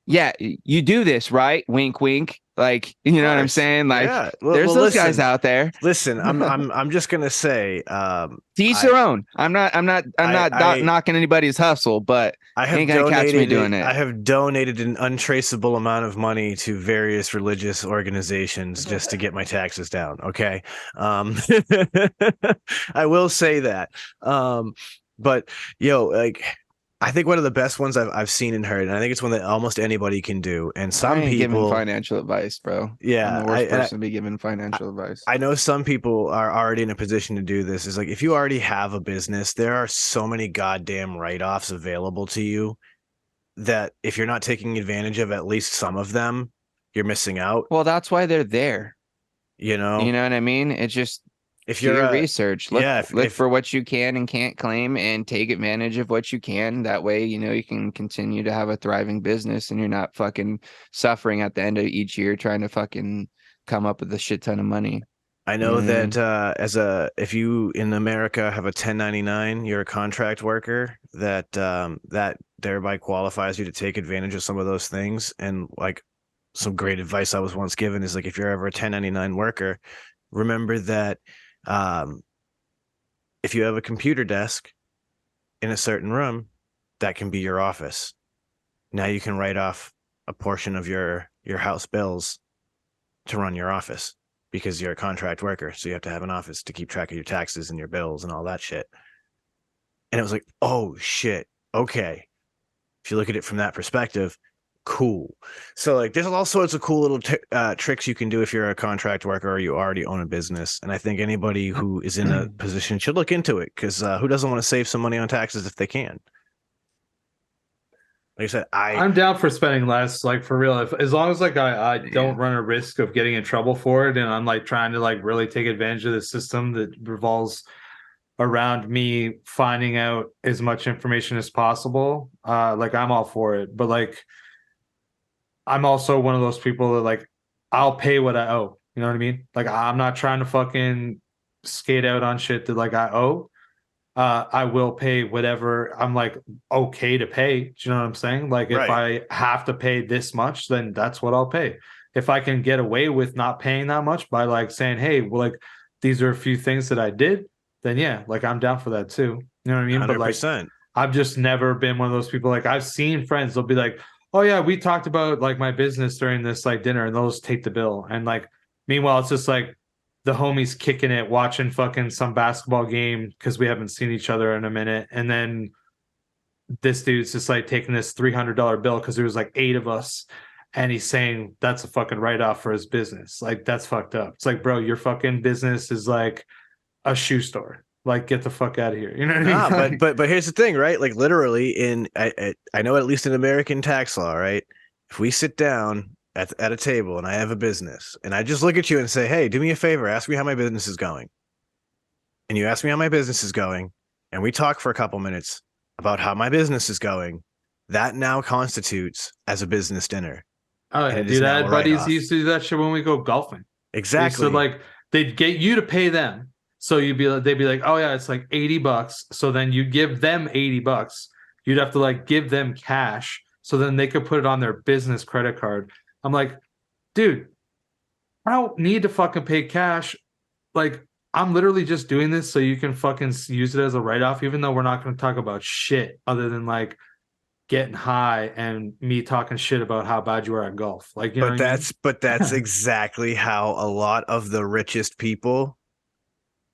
Yeah, you do this, right? Wink, wink. Like, you know what I'm saying? Like, yeah. there's those guys out there. Listen, I'm just gonna say, To each their own. I'm not knocking anybody's hustle, but I have ain't gonna catch me donated doing it. I have donated an untraceable amount of money to various religious organizations just to get my taxes down. Okay, I will say that. But like, I think one of the best ones I've seen and heard, and I think it's one that almost anybody can do. And some I ain't giving people, financial advice, bro. yeah, I'm the worst person to be giving financial advice. I know some people are already in a position to do this. Is like if you already have a business, there are so many goddamn write-offs available to you that if you're not taking advantage of at least some of them, you're missing out. Well, that's why they're there. You know what I mean? It's just if do you're your research, look, yeah, look for what you can and can't claim and take advantage of what you can. That way, you can continue to have a thriving business and you're not fucking suffering at the end of each year trying to fucking come up with a shit ton of money. I know that if you in America have a 1099, you're a contract worker, that that thereby qualifies you to take advantage of some of those things. And like some great advice I was once given is like if you're ever a 1099 worker, remember that if you have a computer desk in a certain room, that can be your office. Now you can write off a portion of your house bills to run your office because you're a contract worker. So you have to have an office to keep track of your taxes and your bills and all that shit. And it was like, oh shit. Okay. If you look at it from that perspective, cool. So like there's all sorts of cool little tricks you can do if you're a contract worker or you already own a business. And I think anybody who is in a position should look into it because who doesn't want to save some money on taxes if they can? Like I said, I'm down for spending less, like for real. As long as like I don't run a risk of getting in trouble for it, and I'm like trying to like really take advantage of the system that revolves around me finding out as much information as possible. Like I'm all for it. But like I'm also one of those people that like I'll pay what I owe. You know what I mean? Like I'm not trying to fucking skate out on shit that like I owe. I will pay whatever I'm like okay to pay. Do you know what I'm saying? Like if I have to pay this much, then that's what I'll pay. If I can get away with not paying that much by like saying, hey, well, like these are a few things that I did, then yeah, like I'm down for that too. You know what I mean? 100%. But like I've just never been one of those people. Like I've seen friends, they'll be like, oh yeah, we talked about like my business during this like dinner, and they'll just take the bill. And like meanwhile, it's just like the homies kicking it, watching fucking some basketball game because we haven't seen each other in a minute. And then this dude's just like taking this $300 bill because there was like 8 of us. And he's saying that's a fucking write-off for his business. Like, that's fucked up. It's like, bro, your fucking business is like a shoe store. Like, get the fuck out of here. You know what I mean? But here's the thing, right? Like, literally I know, at least in American tax law, right? If we sit down at a table and I have a business and I just look at you and say, hey, do me a favor, ask me how my business is going. And you ask me how my business is going, and we talk for a couple minutes about how my business is going, that now constitutes as a business dinner. Oh, yeah, dude, I had buddies who used to do that shit when we go golfing. Exactly. So like they'd get you to pay them. So they'd be like, oh yeah, it's like $80. So then you give them $80. You'd have to like give them cash. So then they could put it on their business credit card. I'm like, dude, I don't need to fucking pay cash. Like, I'm literally just doing this so you can fucking use it as a write-off, even though we're not going to talk about shit other than like getting high and me talking shit about how bad you are at golf. Like, you know what I mean? But that's exactly how a lot of the richest people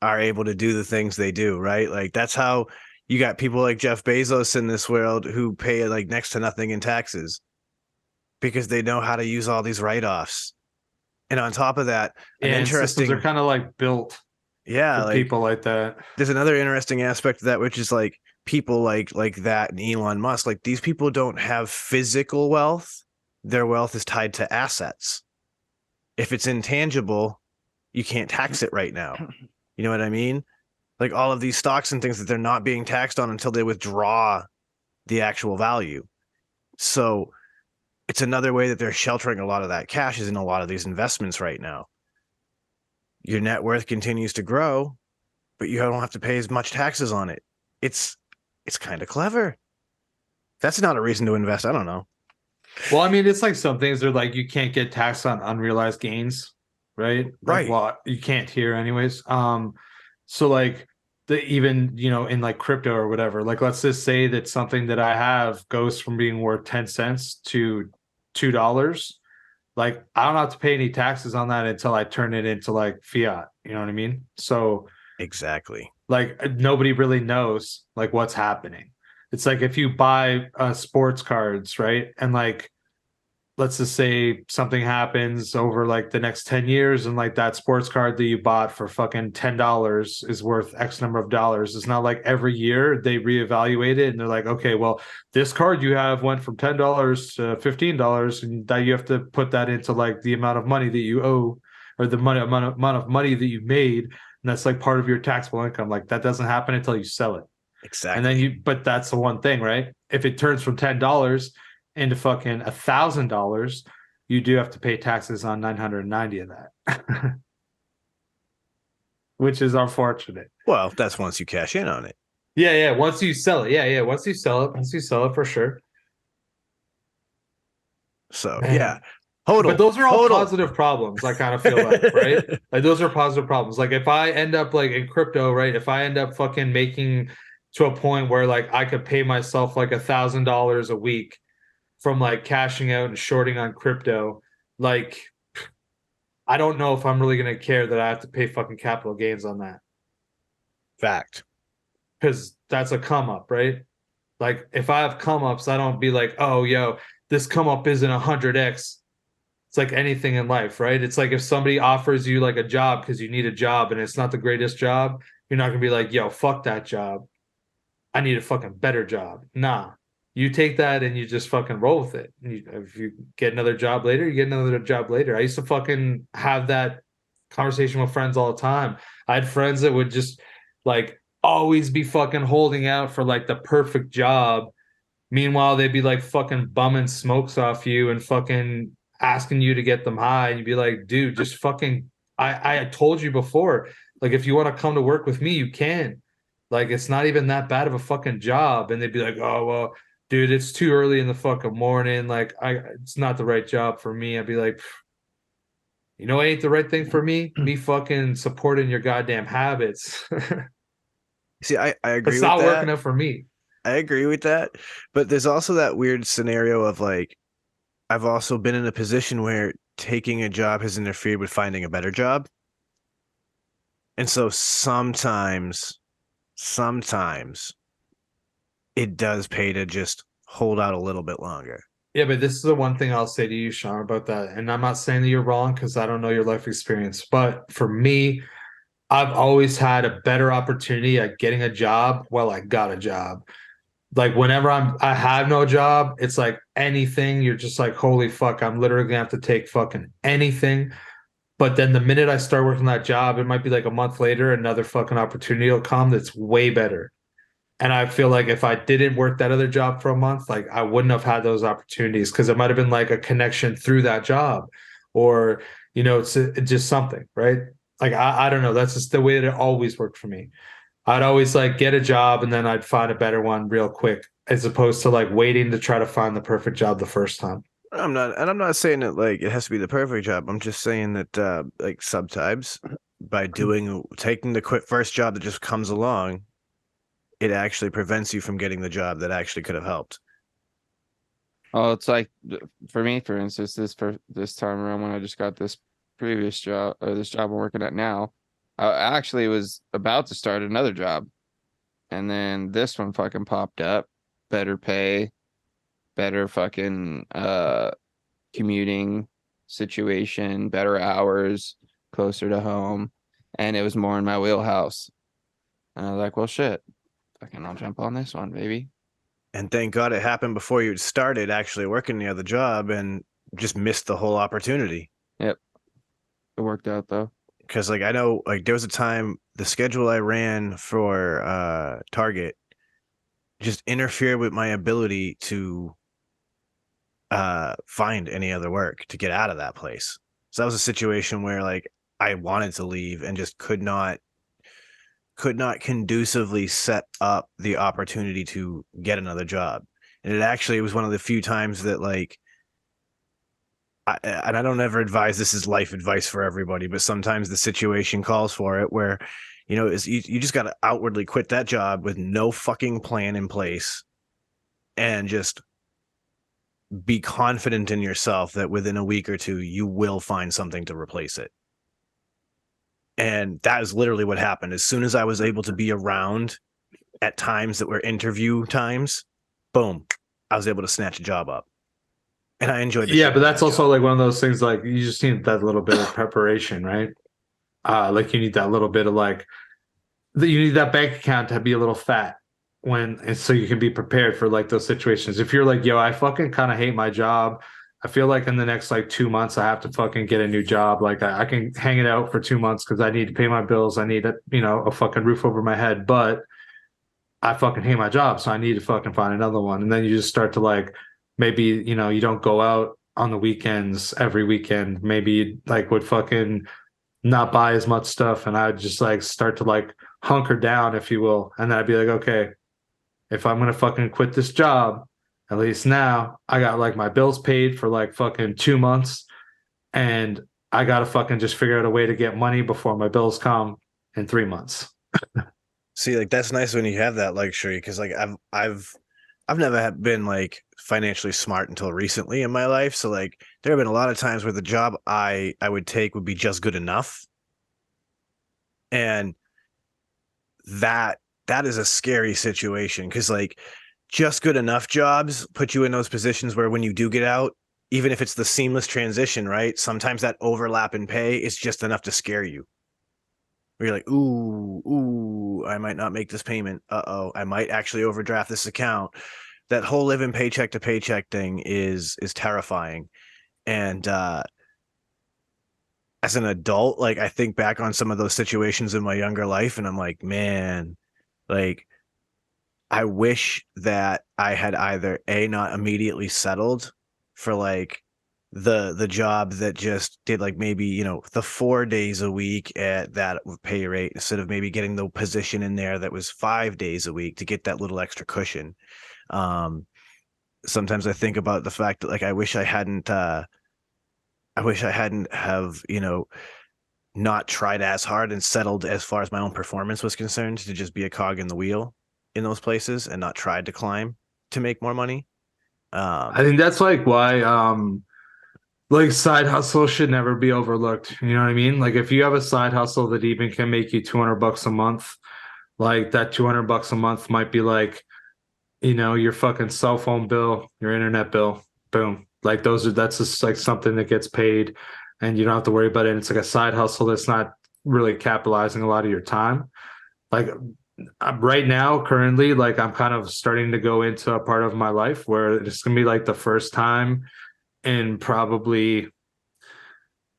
are able to do the things they do, right? Like, that's how you got people like Jeff Bezos in this world who pay like next to nothing in taxes because they know how to use all these write-offs. And on top of that, systems are kind of like built for like, people like that. There's another interesting aspect of that, which is like people like that and Elon Musk. Like, these people don't have physical wealth. Their wealth is tied to assets. If it's intangible, you can't tax it right now. You know what I mean? Like, all of these stocks and things that they're not being taxed on until they withdraw the actual value. So it's another way that they're sheltering a lot of that cash is in a lot of these investments right now. Your net worth continues to grow, but you don't have to pay as much taxes on it. It's kind of clever. That's not a reason to invest. I don't know. Well, I mean, it's like some things are like you can't get taxed on unrealized gains, right? Right. Well, you can't here anyways. So like even in like crypto or whatever, like let's just say that something that I have goes from being worth 10 cents to $2. Like, I don't have to pay any taxes on that until I turn it into like fiat. You know what I mean? So exactly. Like, nobody really knows like what's happening. It's like if you buy sports cards, right? And like, let's just say something happens over like the next 10 years and like that sports card that you bought for fucking $10 is worth X number of dollars. It's not like every year they reevaluate it and they're like, okay, well, this card you have went from $10 to $15 and that you have to put that into like the amount of money that you owe or the amount of money that you made. And that's like part of your taxable income. Like, that doesn't happen until you sell it. Exactly. And then but that's the one thing, right? If it turns from $10 into fucking $1,000, you do have to pay taxes on 990 of that, which is unfortunate. Well, that's once you cash in on it. Yeah. Once you sell it. Once you sell it for sure. So, Man. yeah. But those are all positive problems, I kind of feel like, right? Like, those are positive problems. Like, if I end up like in crypto, right? If I end up fucking making to a point where like I could pay myself like $1,000 a week from like cashing out and shorting on crypto, like, I don't know if I'm really going to care that I have to pay fucking capital gains on that. Fact. Because that's a come up, right? Like, if I have come ups, I don't be like, oh, yo, this come up isn't 100x. It's like anything in life, right? It's like if somebody offers you like a job because you need a job and it's not the greatest job, you're not going to be like, yo, fuck that job. I need a fucking better job. Nah. You take that and you just fucking roll with it. If you get another job later, you get another job later. I used to fucking have that conversation with friends all the time. I had friends that would just like always be fucking holding out for like the perfect job. Meanwhile, they'd be like fucking bumming smokes off you and fucking asking you to get them high. And you'd be like, dude, just fucking, I told you before, like, if you want to come to work with me, you can. Like, it's not even that bad of a fucking job. And they'd be like, oh, well, dude, it's too early in the fucking morning. Like, it's not the right job for me. I'd be like, you know, it ain't the right thing for me. Me fucking supporting your goddamn habits. See, I agree with that. It's not working out for me. I agree with that. But there's also that weird scenario of like, I've also been in a position where taking a job has interfered with finding a better job. And so sometimes it does pay to just hold out a little bit longer. Yeah, but this is the one thing I'll say to you, Sean, about that. And I'm not saying that you're wrong because I don't know your life experience. But for me, I've always had a better opportunity at getting a job while I got a job. Like whenever I have no job, it's like anything, you're just like, holy fuck, I'm literally gonna have to take fucking anything. But then the minute I start working that job, it might be like a month later, another fucking opportunity will come that's way better. And I feel like if I didn't work that other job for a month, like I wouldn't have had those opportunities because it might have been like a connection through that job, or it's just something, right? Like I don't know. That's just the way that it always worked for me. I'd always like get a job and then I'd find a better one real quick, as opposed to like waiting to try to find the perfect job the first time. I'm not saying that like it has to be the perfect job. I'm just saying that like sometimes by taking the quick first job that just comes along, it actually prevents you from getting the job that actually could have helped. Oh, it's like for me, for instance, this time around when I just got this previous job or this job I'm working at now, I actually was about to start another job, and then this one fucking popped up, better pay, better fucking commuting situation, better hours, closer to home, and it was more in my wheelhouse. And I was like, well, shit, fucking, I'll jump on this one, baby. And thank God it happened before you started actually working the other job and just missed the whole opportunity. Yep, it worked out though. Because like I know like there was a time the schedule I ran for Target just interfered with my ability to find any other work to get out of that place. So that was a situation where like I wanted to leave and just could not conducively set up the opportunity to get another job. And it was one of the few times that like and I don't ever advise this is life advice for everybody, but sometimes the situation calls for it where you just got to outwardly quit that job with no fucking plan in place and just be confident in yourself that within a week or two you will find something to replace it. And that is literally what happened. As soon as I was able to be around at times that were interview times, boom, I was able to snatch a job up. And I enjoyed it. Yeah, but that's also like one of those things, like you just need that little bit of preparation, right? Like you need that little bit of like, you need that bank account to be a little fat and so you can be prepared for like those situations. If you're like, yo, I fucking kind of hate my job, I feel like in the next like 2 months I have to fucking get a new job. Like I can hang it out for 2 months because I need to pay my bills. I need a fucking roof over my head, but I fucking hate my job, so I need to fucking find another one. And then you just start to like, maybe you don't go out on the weekends every weekend. Maybe you like would fucking not buy as much stuff, and I'd just like start to like hunker down, if you will. And then I'd be like, okay, if I'm gonna fucking quit this job, at least now I got like my bills paid for like fucking 2 months, and I gotta fucking just figure out a way to get money before my bills come in 3 months. See, like that's nice when you have that luxury, because like I've never been like financially smart until recently in my life. So like there have been a lot of times where the job I would take would be just good enough. And that is a scary situation, because like just good enough jobs put you in those positions where when you do get out, even if it's the seamless transition, right? Sometimes that overlap in pay is just enough to scare you. Where you're like, ooh, I might not make this payment. Uh-oh, I might actually overdraft this account. That whole living paycheck to paycheck thing is terrifying. And as an adult, like I think back on some of those situations in my younger life and I'm like, man, like I wish that I had either not immediately settled for like the job that just did like maybe the 4 days a week at that pay rate, instead of maybe getting the position in there that was 5 days a week to get that little extra cushion. Sometimes I think about the fact that like I wish I hadn't have not tried as hard and settled as far as my own performance was concerned to just be a cog in the wheel in those places and not tried to climb to make more money. I think that's like why like side hustle should never be overlooked. You know what I mean? Like if you have a side hustle that even can make you $200 a month, like that $200 a month might be like, your fucking cell phone bill, your internet bill, boom. Like that's just like something that gets paid and you don't have to worry about it. And it's like a side hustle that's not really capitalizing a lot of your time. Like right now, currently, like I'm kind of starting to go into a part of my life where it's gonna be like the first time in probably,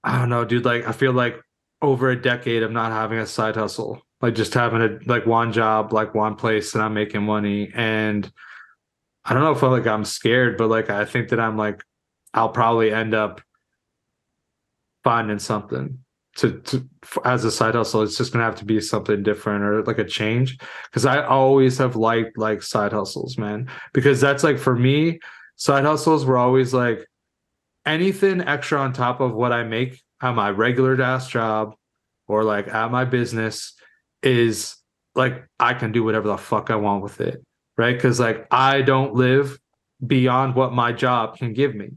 I don't know, dude, like I feel like over a decade of not having a side hustle, like just having like one job, like one place and I'm making money. And I don't know if I'm scared, but like I think that I'll probably end up finding something to as a side hustle. It's just gonna have to be something different or like a change, because I always have liked like side hustles, man, because that's like for me, side hustles were always like anything extra on top of what I make at my regular ass job or like at my business is like I can do whatever the fuck I want with it, right? Because like I don't live beyond what my job can give me.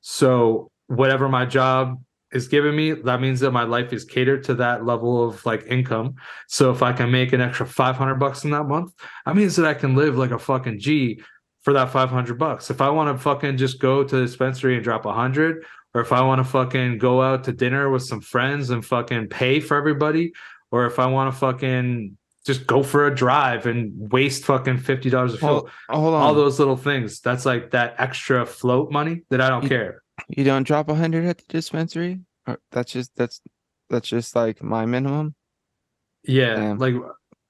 So whatever my job is giving me, that means that my life is catered to that level of like income. So if I can make an extra $500 in that month, that means that I can live like a fucking G for that $500. If I want to fucking just go to the dispensary and drop 100, or if I want to fucking go out to dinner with some friends and fucking pay for everybody, or if I want to fucking just go for a drive and waste fucking $50 of fuel, Hold on. all those little things. That's like that extra float money that I don't care. You don't drop 100 at the dispensary? Or that's just like my minimum. Yeah, Damn. like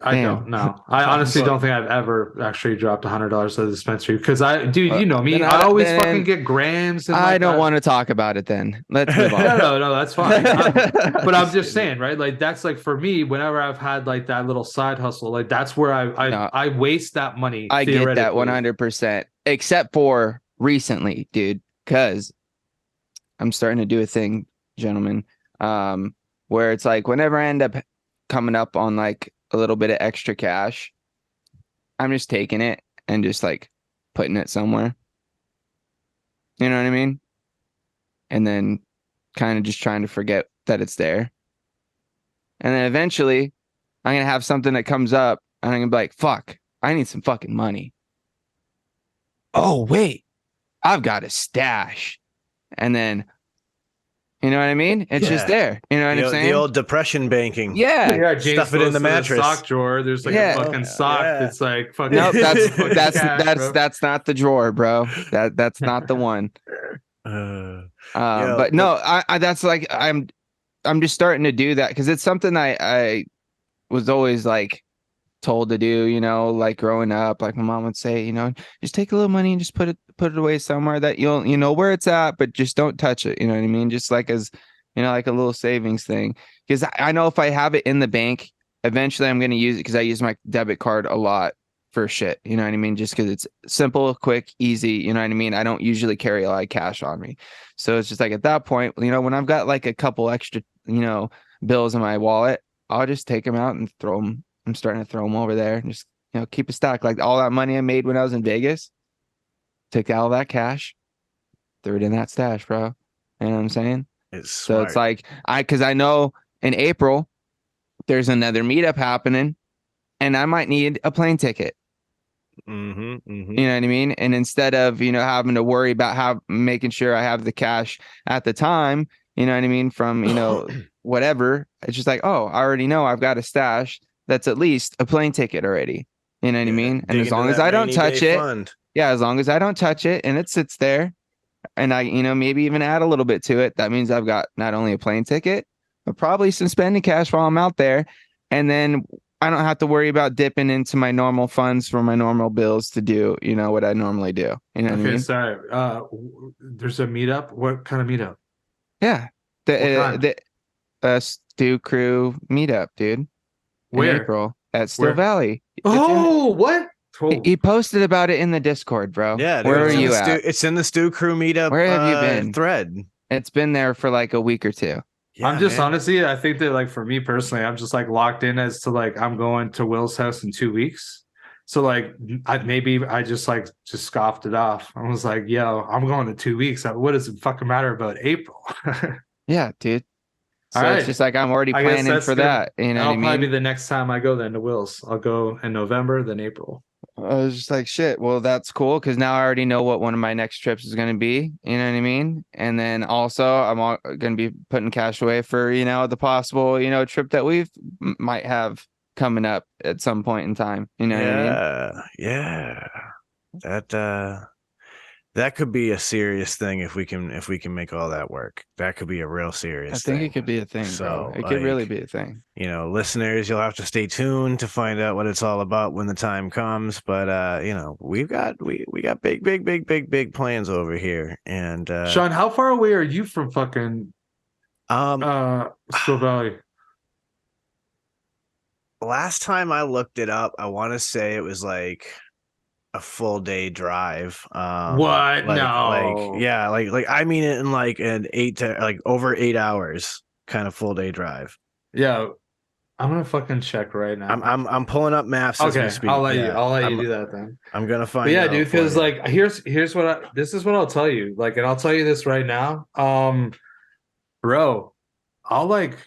I don't know. I honestly don't think I've ever actually dropped $100 at the dispensary because dude, you know me. I always fucking get grams. And I don't want to talk about it. Then let's move on. No, that's fine. But I'm just saying, right? Like that's like for me. Whenever I've had like that little side hustle, like that's where I waste that money. I get that 100%, except for recently, dude, because I'm starting to do a thing, gentlemen, where it's like whenever I end up coming up on like a little bit of extra cash, I'm just taking it and just like putting it somewhere. You know what I mean? And then kind of just trying to forget that it's there. And then eventually I'm going to have something that comes up and I'm going to be like, fuck, I need some fucking money. Oh, wait, I've got a stash. And then, you know what I mean? It's just there. You know what I'm saying? The old depression banking. Yeah, James stuff it in the mattress. Sock drawer. There's like a fucking sock that's like fucking. Nope, that's not the drawer, bro. That's not the one. But no, I that's like I'm just starting to do that because it's something I was always like told to do, you know, like growing up, like my mom would say, you know, just take a little money and just put it away somewhere that you know where it's at, but just don't touch it. You know what I mean? Just like as, you know, like a little savings thing. Because I know if I have it in the bank, eventually I'm going to use it because I use my debit card a lot for shit. You know what I mean? Just because it's simple, quick, easy. You know what I mean? I don't usually carry a lot of cash on me. So it's just like at that point, you know, when I've got like a couple extra, you know, bills in my wallet, I'll just take them out and throw them. I'm starting to throw them over there and just, you know, keep a stack. Like all that money I made when I was in Vegas, took all that cash, threw it in that stash, bro. You know what I'm saying? So it's like, because I know in April, there's another meetup happening and I might need a plane ticket. You know what I mean? And instead of, you know, having to worry about making sure I have the cash at the time, you know what I mean? From, you know, whatever, it's just like, oh, I already know I've got a stash that's at least a plane ticket already. You know what I mean? And as long as I don't touch it, as long as I don't touch it and it sits there and I, you know, maybe even add a little bit to it, that means I've got not only a plane ticket, but probably some spending cash while I'm out there. And then I don't have to worry about dipping into my normal funds for my normal bills to do, you know, what I normally do. You know what I mean? Sorry. There's a meetup. What kind of meetup? Yeah. The Stew Crew meetup, dude. Where? In April at Still Valley. What? He posted about it in the Discord, bro. Yeah, where are you at? It's in the Stew Crew meetup. Where have you been? Thread. It's been there for like a week or two. Yeah, I'm just honestly, I think that like for me personally, I'm just like locked in as to like I'm going to Will's house in 2 weeks, So like I just scoffed it off. I was like, yo, I'm going to 2 weeks. What does it fucking matter about April? Yeah, dude. So All it's right. just like I'm already I guess planning for that. You know what I that'll probably be mean? the next time I go then to Will's. I'll go in November, then April. I was just like, shit. Well, that's cool because now I already know what one of my next trips is going to be. You know what I mean? And then also, I'm going to be putting cash away for the possible trip that we might have coming up at some point in time. You know what I mean? Yeah. That could be a serious thing if we can make all that work. That could be a real serious I think thing. it could be a thing, bro. It could really be a thing. Listeners, you'll have to stay tuned to find out what it's all about when the time comes. But we got big plans over here. And Sean, how far away are you from fucking Still Valley? Last time I looked it up, I want to say it was like a full day drive. What? No. I mean it in like an over 8 hours kind of full day drive. Yeah, I'm gonna fucking check right now. I'm pulling up maps as we speak. I'll let you do that then. I'm gonna find. But yeah, dude, because like here's what this is what I'll tell you. Like, and I'll tell you this right now. Bro, I'll like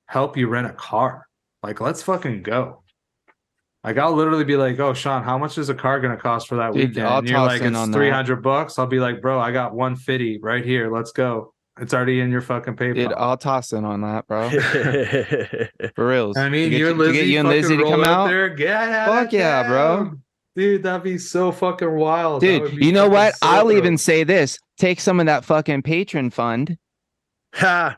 help you rent a car. Like, let's fucking go. Like, I'll literally be like, "Oh, Sean, how much is a car gonna cost for that weekend?" And you're like, "It's $300." I'll be like, "Bro, I got 150 right here. Let's go. It's already in your fucking PayPal." Dude, I'll toss in on that, bro. For reals. I mean, you and Lizzie to come out there. Fuck yeah, bro. Dude, that'd be so fucking wild. Dude, you know what? I'll even say this: take some of that fucking patron fund. Ha.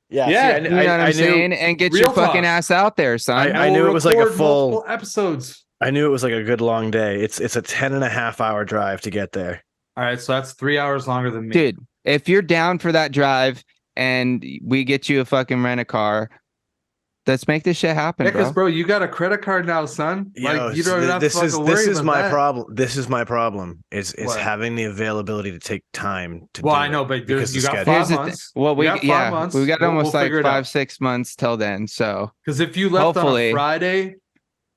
Yeah, you know what I'm saying, and get your fucking ass out there, son. I knew it was like a full episodes. I knew it was like a good long day. It's a 10.5-hour drive to get there. All right, so that's 3 hours longer than me, dude. If you're down for that drive and we get you a fucking rent a car, let's make this shit happen, because bro, you got a credit card now, son. Like, you don't have to fucking worry about that. Problem. This is my problem. Is having the availability to take time to. Well, I know, but because you got 5 months. Well, we got almost like 5-6 months till then. So because if you left on a Friday,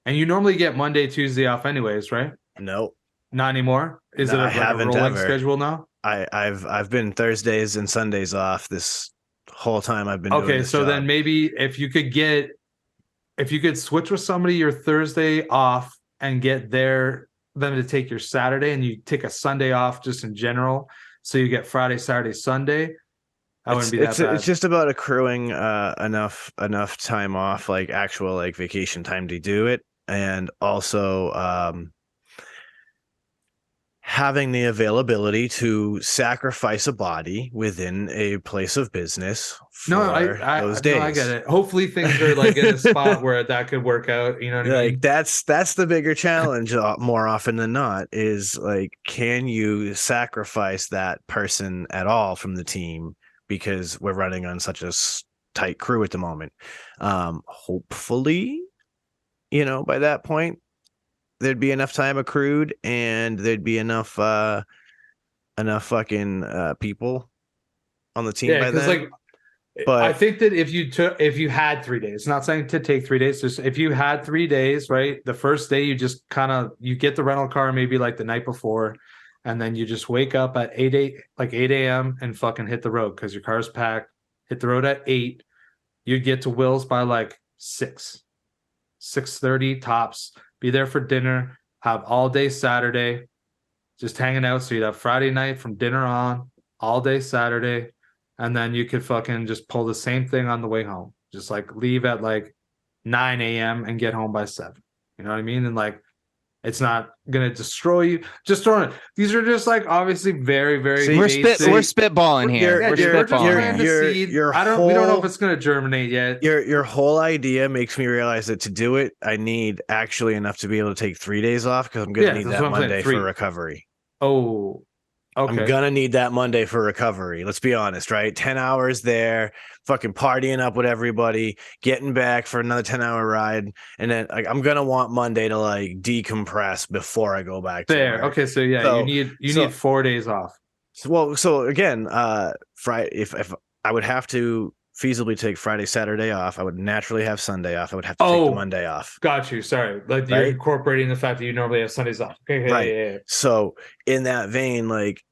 and you normally get Monday, Tuesday off, anyways, right? No, not anymore. Is it a rolling schedule now? I've been Thursdays and Sundays off this whole time I've been doing this job. Then maybe if you could switch with somebody your Thursday off and get them to take your Saturday, and you take a Sunday off just in general, so you get Friday, Saturday, Sunday. I wouldn't be that bad. It's just about accruing enough time off, like actual like vacation time to do it, and also having the availability to sacrifice a body within a place of business for those days. No, I get it. Hopefully things are like in a spot where that could work out. You know what I mean? That's the bigger challenge more often than not is like, can you sacrifice that person at all from the team because we're running on such a tight crew at the moment? Hopefully, by that point, there'd be enough time accrued and there'd be enough fucking people on the team by then. But I think that if you had 3 days, not saying to take 3 days, just if you had 3 days, right? The first day you just you get the rental car maybe like the night before, and then you just wake up at 8 a.m. and fucking hit the road because your car's packed. Hit the road at 8. You'd get to Will's by like 6:30 tops. Be there for dinner, have all day Saturday, just hanging out. So you'd have Friday night from dinner on, all day Saturday. And then you could fucking just pull the same thing on the way home. Just like leave at like 9 a.m. and get home by 7. You know what I mean? And like, it's not going to destroy you. Just throwing it. These are just like obviously very, very basic. We're spitballing here. We're spitballing here. We don't know if it's going to germinate yet. Your whole idea makes me realize that to do it, I need actually enough to be able to take 3 days off because I'm going to need that Monday for recovery. Oh, okay. I'm going to need that Monday for recovery. Let's be honest, right? 10 hours there, fucking partying up with everybody, getting back for another 10-hour ride. And then like, I'm going to want Monday to like decompress before I go back to work. Okay. So yeah, you need 4 days off. So again, Friday, if I would have to feasibly take Friday, Saturday off. I would naturally have Sunday off. I would have to take the Monday off. Got you. Sorry. Like you're incorporating the fact that you normally have Sundays off. Okay. Right. Yeah. So in that vein, like,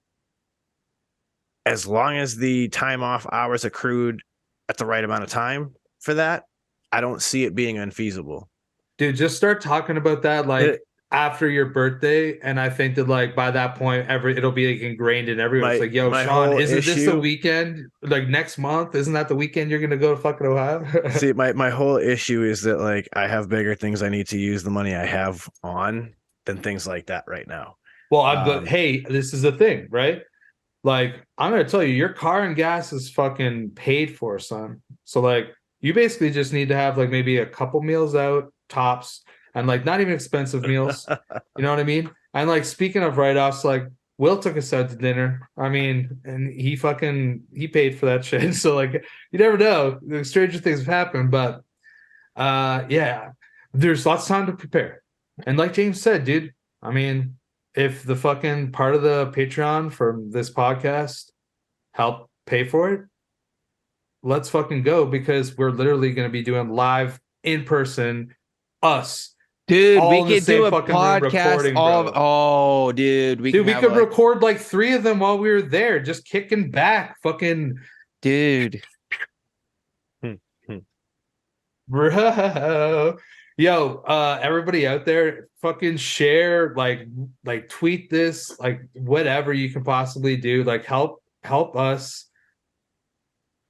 as long as the time off hours accrued at the right amount of time for that, I don't see it being unfeasible. Dude, just start talking about that like after your birthday, and I think that like by that point, it'll be like ingrained in everyone. It's like, yo, Sean, isn't this the weekend? Like next month, isn't that the weekend you're gonna go to fucking Ohio? See, my whole issue is that like I have bigger things I need to use the money I have on than things like that right now. Well, hey, this is the thing, right? Like, I'm gonna tell you, your car and gas is fucking paid for, son. So like, you basically just need to have like maybe a couple meals out, tops, and like not even expensive meals. You know what I mean? And like, speaking of write-offs, like Will took us out to dinner. I mean, and he paid for that shit. So like, you never know. The stranger things have happened, but yeah, there's lots of time to prepare. And like James said, dude, I mean, if the fucking part of the Patreon from this podcast help pay for it, let's fucking go, because we're literally going to be doing live in person, us. Dude, we could do a podcast. We could record like 3 of them while we were there, just kicking back, fucking. Dude. Bro. Yo, everybody out there, fucking share, like tweet this, like whatever you can possibly do, like help us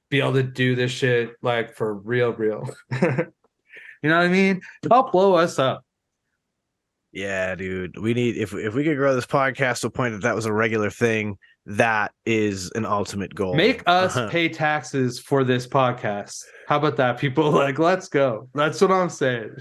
be able to do this shit like for real. You know what I mean? Help blow us up. Yeah, dude. We need, if we could grow this podcast to a point that was a regular thing, that is an ultimate goal. Make us pay taxes for this podcast. How about that, people? Like, let's go. That's what I'm saying.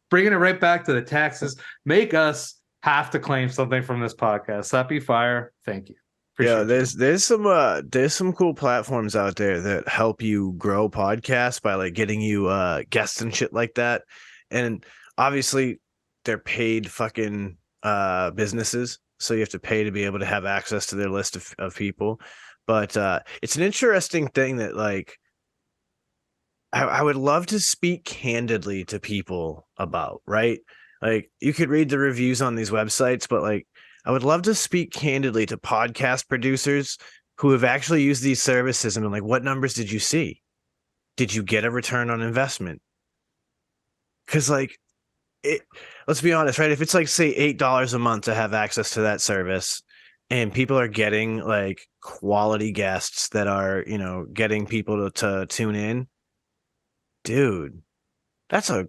Bringing it right back to the taxes. Make us have to claim something from this podcast. That'd be fire. Thank you. Yeah, there's some cool platforms out there that help you grow podcasts by like getting you guests and shit like that. And obviously they're paid fucking businesses, so you have to pay to be able to have access to their list of people. But it's an interesting thing that like I would love to speak candidly to people about, right? Like, you could read the reviews on these websites, but like, I would love to speak candidly to podcast producers who have actually used these services and been like, what numbers did you see? Did you get a return on investment? Because like, let's be honest, right? If it's like, say, $8 a month to have access to that service, and people are getting like quality guests that are, you know, getting people to tune in, dude, that's a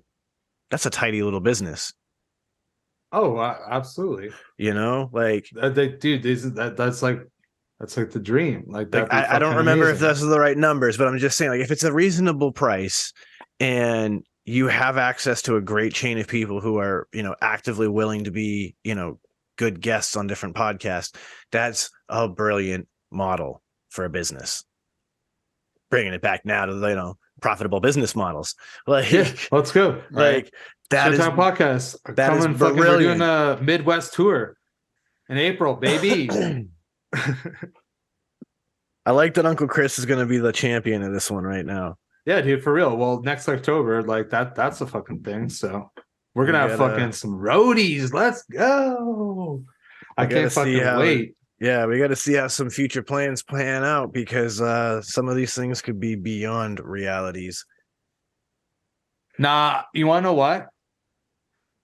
tidy little business. Oh, absolutely. You know, like, dude, that's like the dream. Like I don't remember if those are the right numbers, but I'm just saying, like, if it's a reasonable price and you have access to a great chain of people who are, you know, actively willing to be, you know, good guests on different podcasts, that's a brilliant model for a business. Bringing it back now to the, you know, profitable business models. Like, yeah, let's go. Like, that Shedtime Podcast. That coming is fucking, brilliant. we're doing a Midwest tour in April, baby. I like that Uncle Chris is going to be the champion of this one right now. Yeah, dude, for real. Well, next October, like that's a fucking thing. So we're gonna have fucking some roadies. Let's go. I can't fucking wait. Yeah, we got to see how some future plans pan out, because some of these things could be beyond realities. Nah, you want to know what?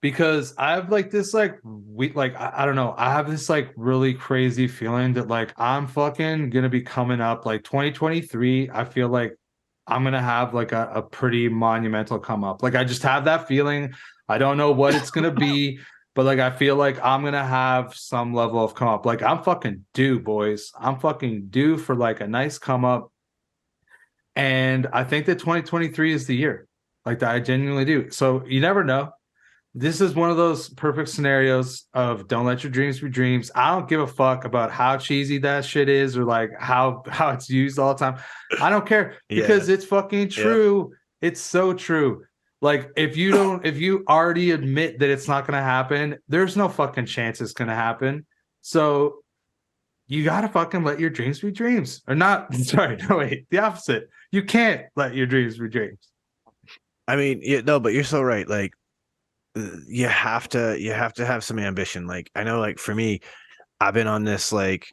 Because I have like this I don't know. I have this like really crazy feeling that like I'm fucking gonna be coming up like 2023. I feel like I'm gonna have like a pretty monumental come up. Like, I just have that feeling. I don't know what it's gonna be, but like I feel like I'm gonna have some level of come up. Like, I'm fucking due, boys. I'm fucking due for like a nice come up. And I think that 2023 is the year. Like, that I genuinely do. So you never know. This is one of those perfect scenarios of don't let your dreams be dreams. I don't give a fuck about how cheesy that shit is, or like how it's used all the time. I don't care, because it's fucking true. Yeah. It's so true. Like, if you already admit that it's not going to happen, there's no fucking chance it's going to happen. So you gotta fucking let your dreams be dreams. Or not, sorry, no wait, the opposite. You can't let your dreams be dreams. I mean, no, but you're so right. Like, you have to have some ambition. Like, I know, like for me, I've been on this like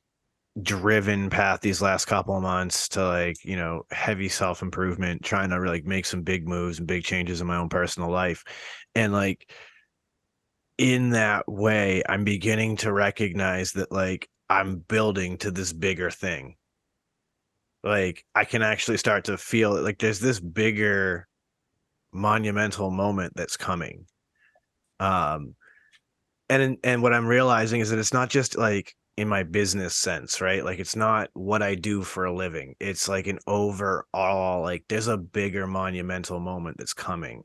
driven path these last couple of months to like, heavy self-improvement, trying to like make some big moves and big changes in my own personal life. And like in that way, I'm beginning to recognize that like I'm building to this bigger thing. Like I can actually start to feel it, like there's this bigger monumental moment that's coming. Um and what I'm realizing is that it's not just like in my business sense, right? Like it's not what I do for a living. It's like an overall, like there's a bigger monumental moment that's coming,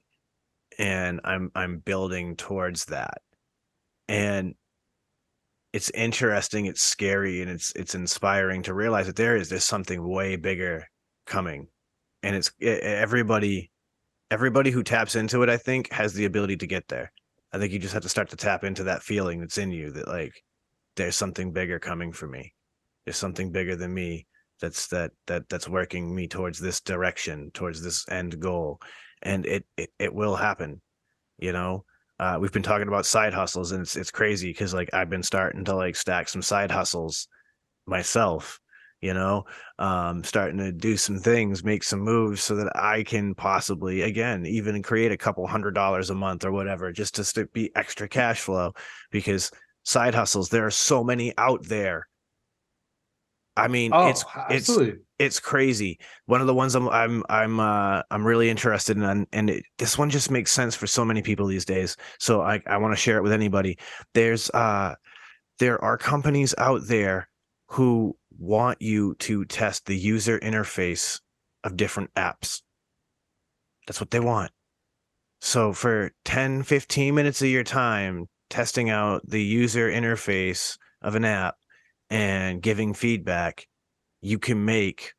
and I'm building towards that. And it's interesting, it's scary, and it's inspiring to realize that there's something way bigger coming. And everybody who taps into it, I think, has the ability to get there. I think you just have to start to tap into that feeling that's in you that like there's something bigger coming for me. There's something bigger than me that's working me towards this direction, towards this end goal. And it will happen, you know. We've been talking about side hustles, and it's crazy because like I've been starting to like stack some side hustles myself, starting to do some things, make some moves so that I can possibly again even create a couple $100 a month or whatever, just to be extra cash flow. Because side hustles, there are so many out there. I mean, absolutely. It's crazy. One of the ones I'm really interested in, and this one just makes sense for so many people these days. So I want to share it with anybody. There are companies out there who want you to test the user interface of different apps. That's what they want. So for 10, 15 minutes of your time testing out the user interface of an app and giving feedback, you can make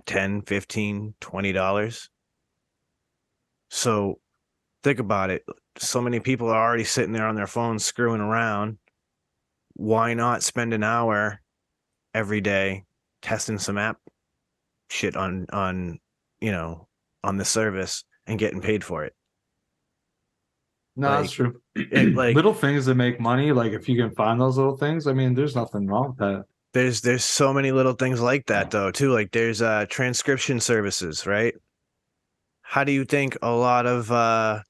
$10, $15, $20. So think about it. So many people are already sitting there on their phones screwing around. Why not spend an hour every day testing some app shit on the service and getting paid for it? No, Like, that's true. like little things that make money, like if you can find those little things, I mean, there's nothing wrong with that. there's so many little things like that though too. Like there's transcription services, right? How do you think a lot of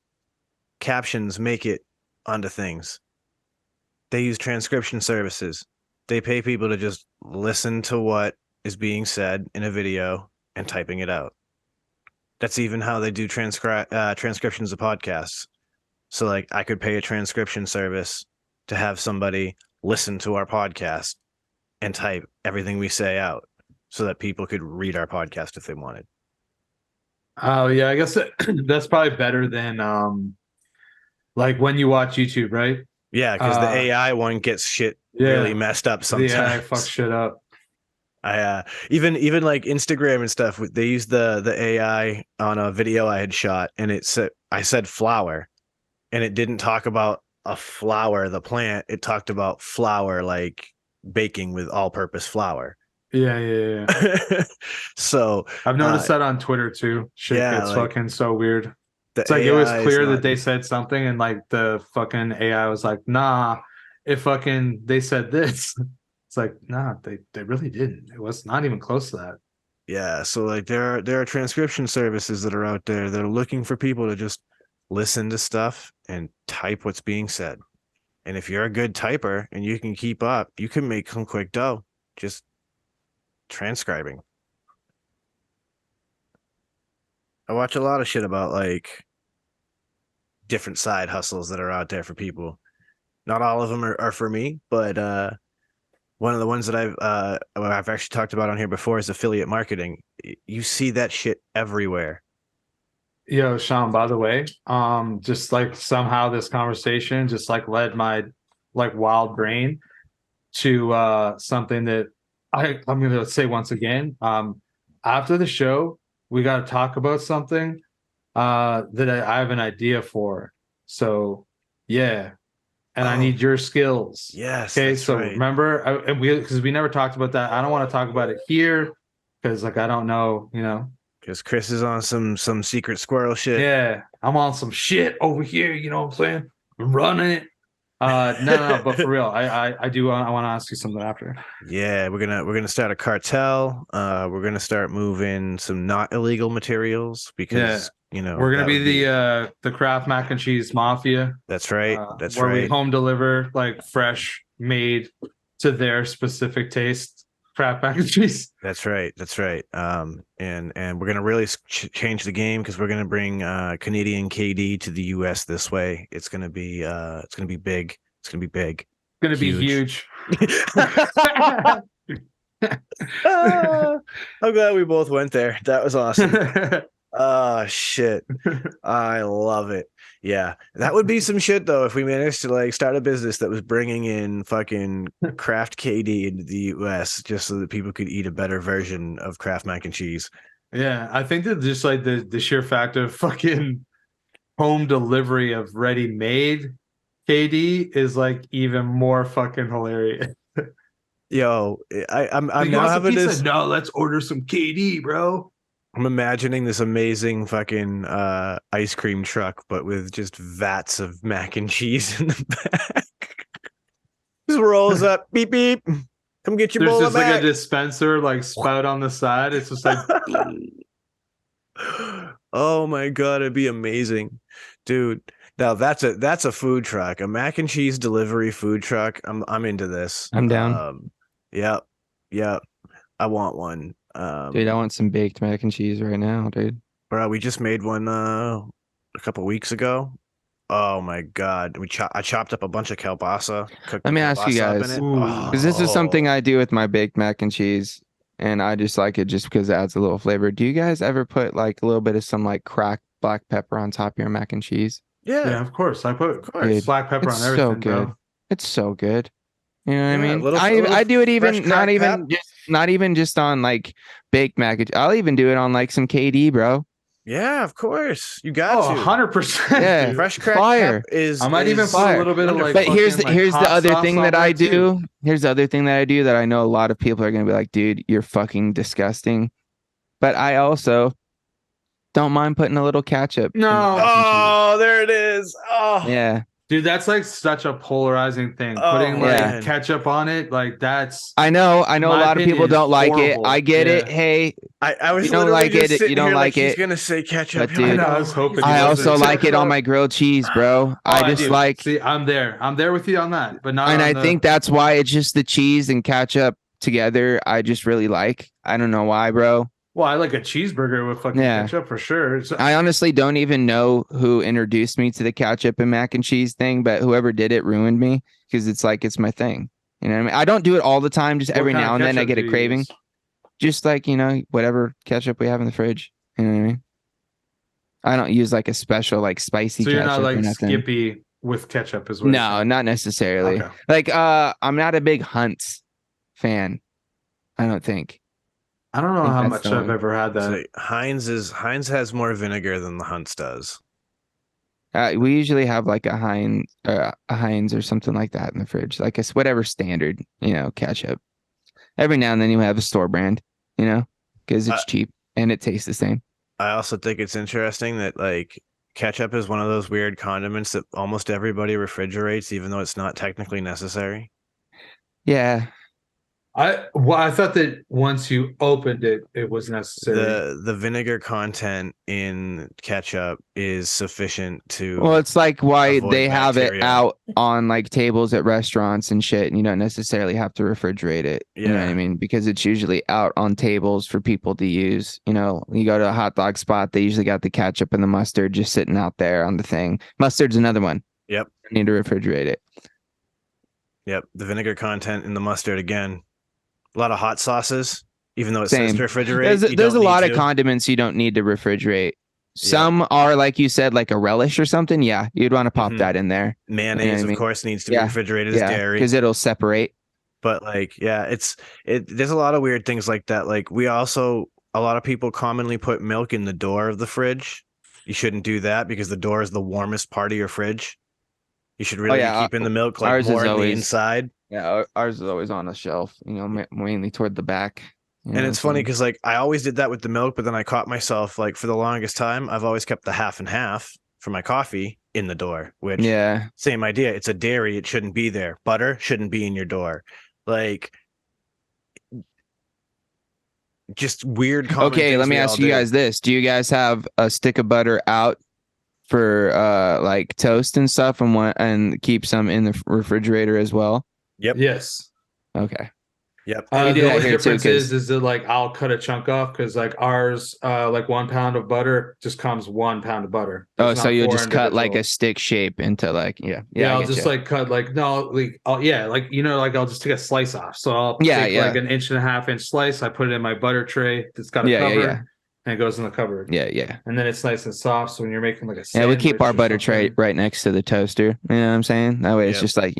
captions make it onto things? They use transcription services. They pay people to just listen to what is being said in a video and typing it out. That's even how they do transcriptions of podcasts. So like I could pay a transcription service to have somebody listen to our podcast and type everything we say out so that people could read our podcast if they wanted. Oh yeah, I guess that's probably better than like when you watch YouTube, right? Yeah, because the AI one gets shit really messed up sometimes. The AI fucks shit up. I even like Instagram and stuff, they use the AI on a video I had shot, and I said flower, and it didn't talk about a flower, the plant. It talked about flour, like baking with all-purpose flour. Yeah. So I've noticed that on Twitter too. Shit gets like, fucking so weird. It's like AI, it was clear that they said something, and like the fucking AI was like, nah, they said this. It's like, nah, they really didn't. It was not even close to that. Yeah, so like there are transcription services that are out there that are looking for people to just listen to stuff and type what's being said. And if you're a good typer and you can keep up, you can make some quick dough just transcribing. I watch a lot of shit about like different side hustles that are out there for people. Not all of them are for me, but one of the ones that I've actually talked about on here before is affiliate marketing. You see that shit everywhere. Yo, Sean, by the way, just like somehow this conversation just like led my like wild brain to something that I'm gonna say once again. After the show, we got to talk about something that I have an idea for. So yeah, and I Oh. need your skills. Yes. Okay, that's so right. remember, because we never talked about that. I don't want to talk about it here because, like, I don't know, Because Chris is on some secret squirrel shit. Yeah, I'm on some shit over here. You know what I'm saying? I'm running it. No, but for real, I do. I want to ask you something after. Yeah, we're gonna start a cartel. We're gonna start moving some not illegal materials because We're gonna that be would the Kraft mac and cheese mafia. That's right. That's where we right. home deliver like fresh made to their specific taste Kraft mac and cheese. That's right. That's right. And we're gonna really change the game because we're gonna bring Canadian KD to the U.S. this way. It's gonna be big. It's gonna be big. Gonna be huge. I'm glad we both went there. That was awesome. Oh shit. I love it. Yeah. That would be some shit though if we managed to like start a business that was bringing in fucking Kraft KD into the US just so that people could eat a better version of Kraft mac and cheese. Yeah, I think that just like the sheer fact of fucking home delivery of ready-made KD is like even more fucking hilarious. Yo, I'm now having this. No, let's order some KD, bro. I'm imagining this amazing fucking ice cream truck, but with just vats of mac and cheese in the back. Just rolls up, beep beep. Come get your bowl There's of just like mac. a dispenser, like spout on the side. It's just like, oh my god, it'd be amazing, dude. Now that's a food truck, a mac and cheese delivery food truck. I'm into this. I'm down. Yep. I want one. Dude, I want some baked mac and cheese right now, dude. Bro, we just made one a couple weeks ago. Oh my god, I chopped up a bunch of kielbasa. Let me ask you guys, because this is something I do with my baked mac and cheese, and I just like it just because it adds a little flavor. Do you guys ever put like a little bit of some like cracked black pepper on top of your mac and cheese? yeah, of course. I put Dude, black pepper on it's everything. so good. Bro. It's so good. You know what I mean? little I do it even fresh not even just on like baked mac and I'll even do it on like some KD, bro. Yeah, of course. You got to. 100%. Yeah. Dude. Fresh cracked Fire. pep is I might even put fire. a little bit of like. But here's fucking, the hot other sauce thing on that I there, do. too. Here's the other thing that I do that I know a lot of people are gonna be like, dude, you're fucking disgusting. But I also don't mind putting a little ketchup. No. in the mac and cheese. Oh, there it is. Oh, Yeah. Dude, that's like such a polarizing thing. Oh, Putting like man. ketchup on it, like that's. I know a my lot of people opinion, don't like horrible. it. I get it. Yeah. Hey, I was You don't literally like just it, sitting you don't here like he's it. gonna say ketchup. But, dude, I know, I was hoping. I he wasn't. also like it on my grilled cheese, bro. I just do. like, See, I'm there with you on that, but not. and on I the- think that's why it's just the cheese and ketchup together. I just really like. I don't know why, bro. Well, I like a cheeseburger with fucking Yeah. ketchup for sure. So, I honestly don't even know who introduced me to the ketchup and mac and cheese thing, but whoever did it ruined me because it's like it's my thing. You know what I mean? I don't do it all the time. Just what every kind now of and then I ketchup get do a you craving. use? Just like, whatever ketchup we have in the fridge. You know what I mean? I don't use like a special like spicy So you're ketchup not or like nothing. Skippy with ketchup, is what? you're No, saying. not necessarily. Okay. Like I'm not a big Hunt's fan. I don't think. I don't know think how that's much the I've one. ever had that. So Heinz has more vinegar than the Hunt's does. We usually have like a Heinz or something like that in the fridge, like it's whatever standard, ketchup. Every now and then you have a store brand, because it's cheap and it tastes the same. I also think it's interesting that like ketchup is one of those weird condiments that almost everybody refrigerates, even though it's not technically necessary. Yeah, I thought that once you opened it, it was necessary. The vinegar content in ketchup is sufficient to. well, it's like why avoid they have it bacteria. out on like tables at restaurants and shit, and you don't necessarily have to refrigerate it. You know what I Yeah. mean? Because it's usually out on tables for people to use. You go to a hot dog spot, they usually got the ketchup and the mustard just sitting out there on the thing. Mustard's another one. Yep. Need to refrigerate it. Yep, the vinegar content in the mustard again. A lot of hot sauces, even though it says Same. to refrigerate. There's a lot of condiments you don't need to refrigerate. Some are, like you said, like a relish or something. Yeah, you'd want to pop Mhm. that in there. Mayonnaise, You know what I mean? of course, needs to be Yeah. refrigerated as dairy. because it'll separate. But like, yeah, there's a lot of weird things like that. Like a lot of people commonly put milk in the door of the fridge. You shouldn't do that because the door is the warmest part of your fridge. You should really be keeping the milk like ours is more on the always- inside. Yeah, ours is always on a shelf, mainly toward the back. You know And what it's I'm funny saying? because like I always did that with the milk, but then I caught myself like for the longest time, I've always kept the half and half for my coffee in the door, which Yeah. same idea. It's a dairy. It shouldn't be there. Butter shouldn't be in your door. Like just weird common Okay, things let me we all ask you do. guys this. Do you guys have a stick of butter out for like toast and stuff and keep some in the refrigerator as well? Yep. Yes. Okay. Yep. We do The that only here too, difference 'cause- is that like I'll cut a chunk off because like ours, like 1 pound of butter just comes 1 pound of butter. Oh, There's so not you'll 4 just cut like a individual. stick shape into like yeah. Yeah, I I'll get just you. like cut like no, like like like I'll just take a slice off. So I'll Yeah, take like an 1.5 inch slice. I put it in my butter tray that's got a cover, and it goes in the cupboard. Yeah. And then it's nice and soft. So when you're making like a Yeah, we keep sandwich our or butter tray something- right next to the toaster. You know what I'm saying? That way it's Yep. just like,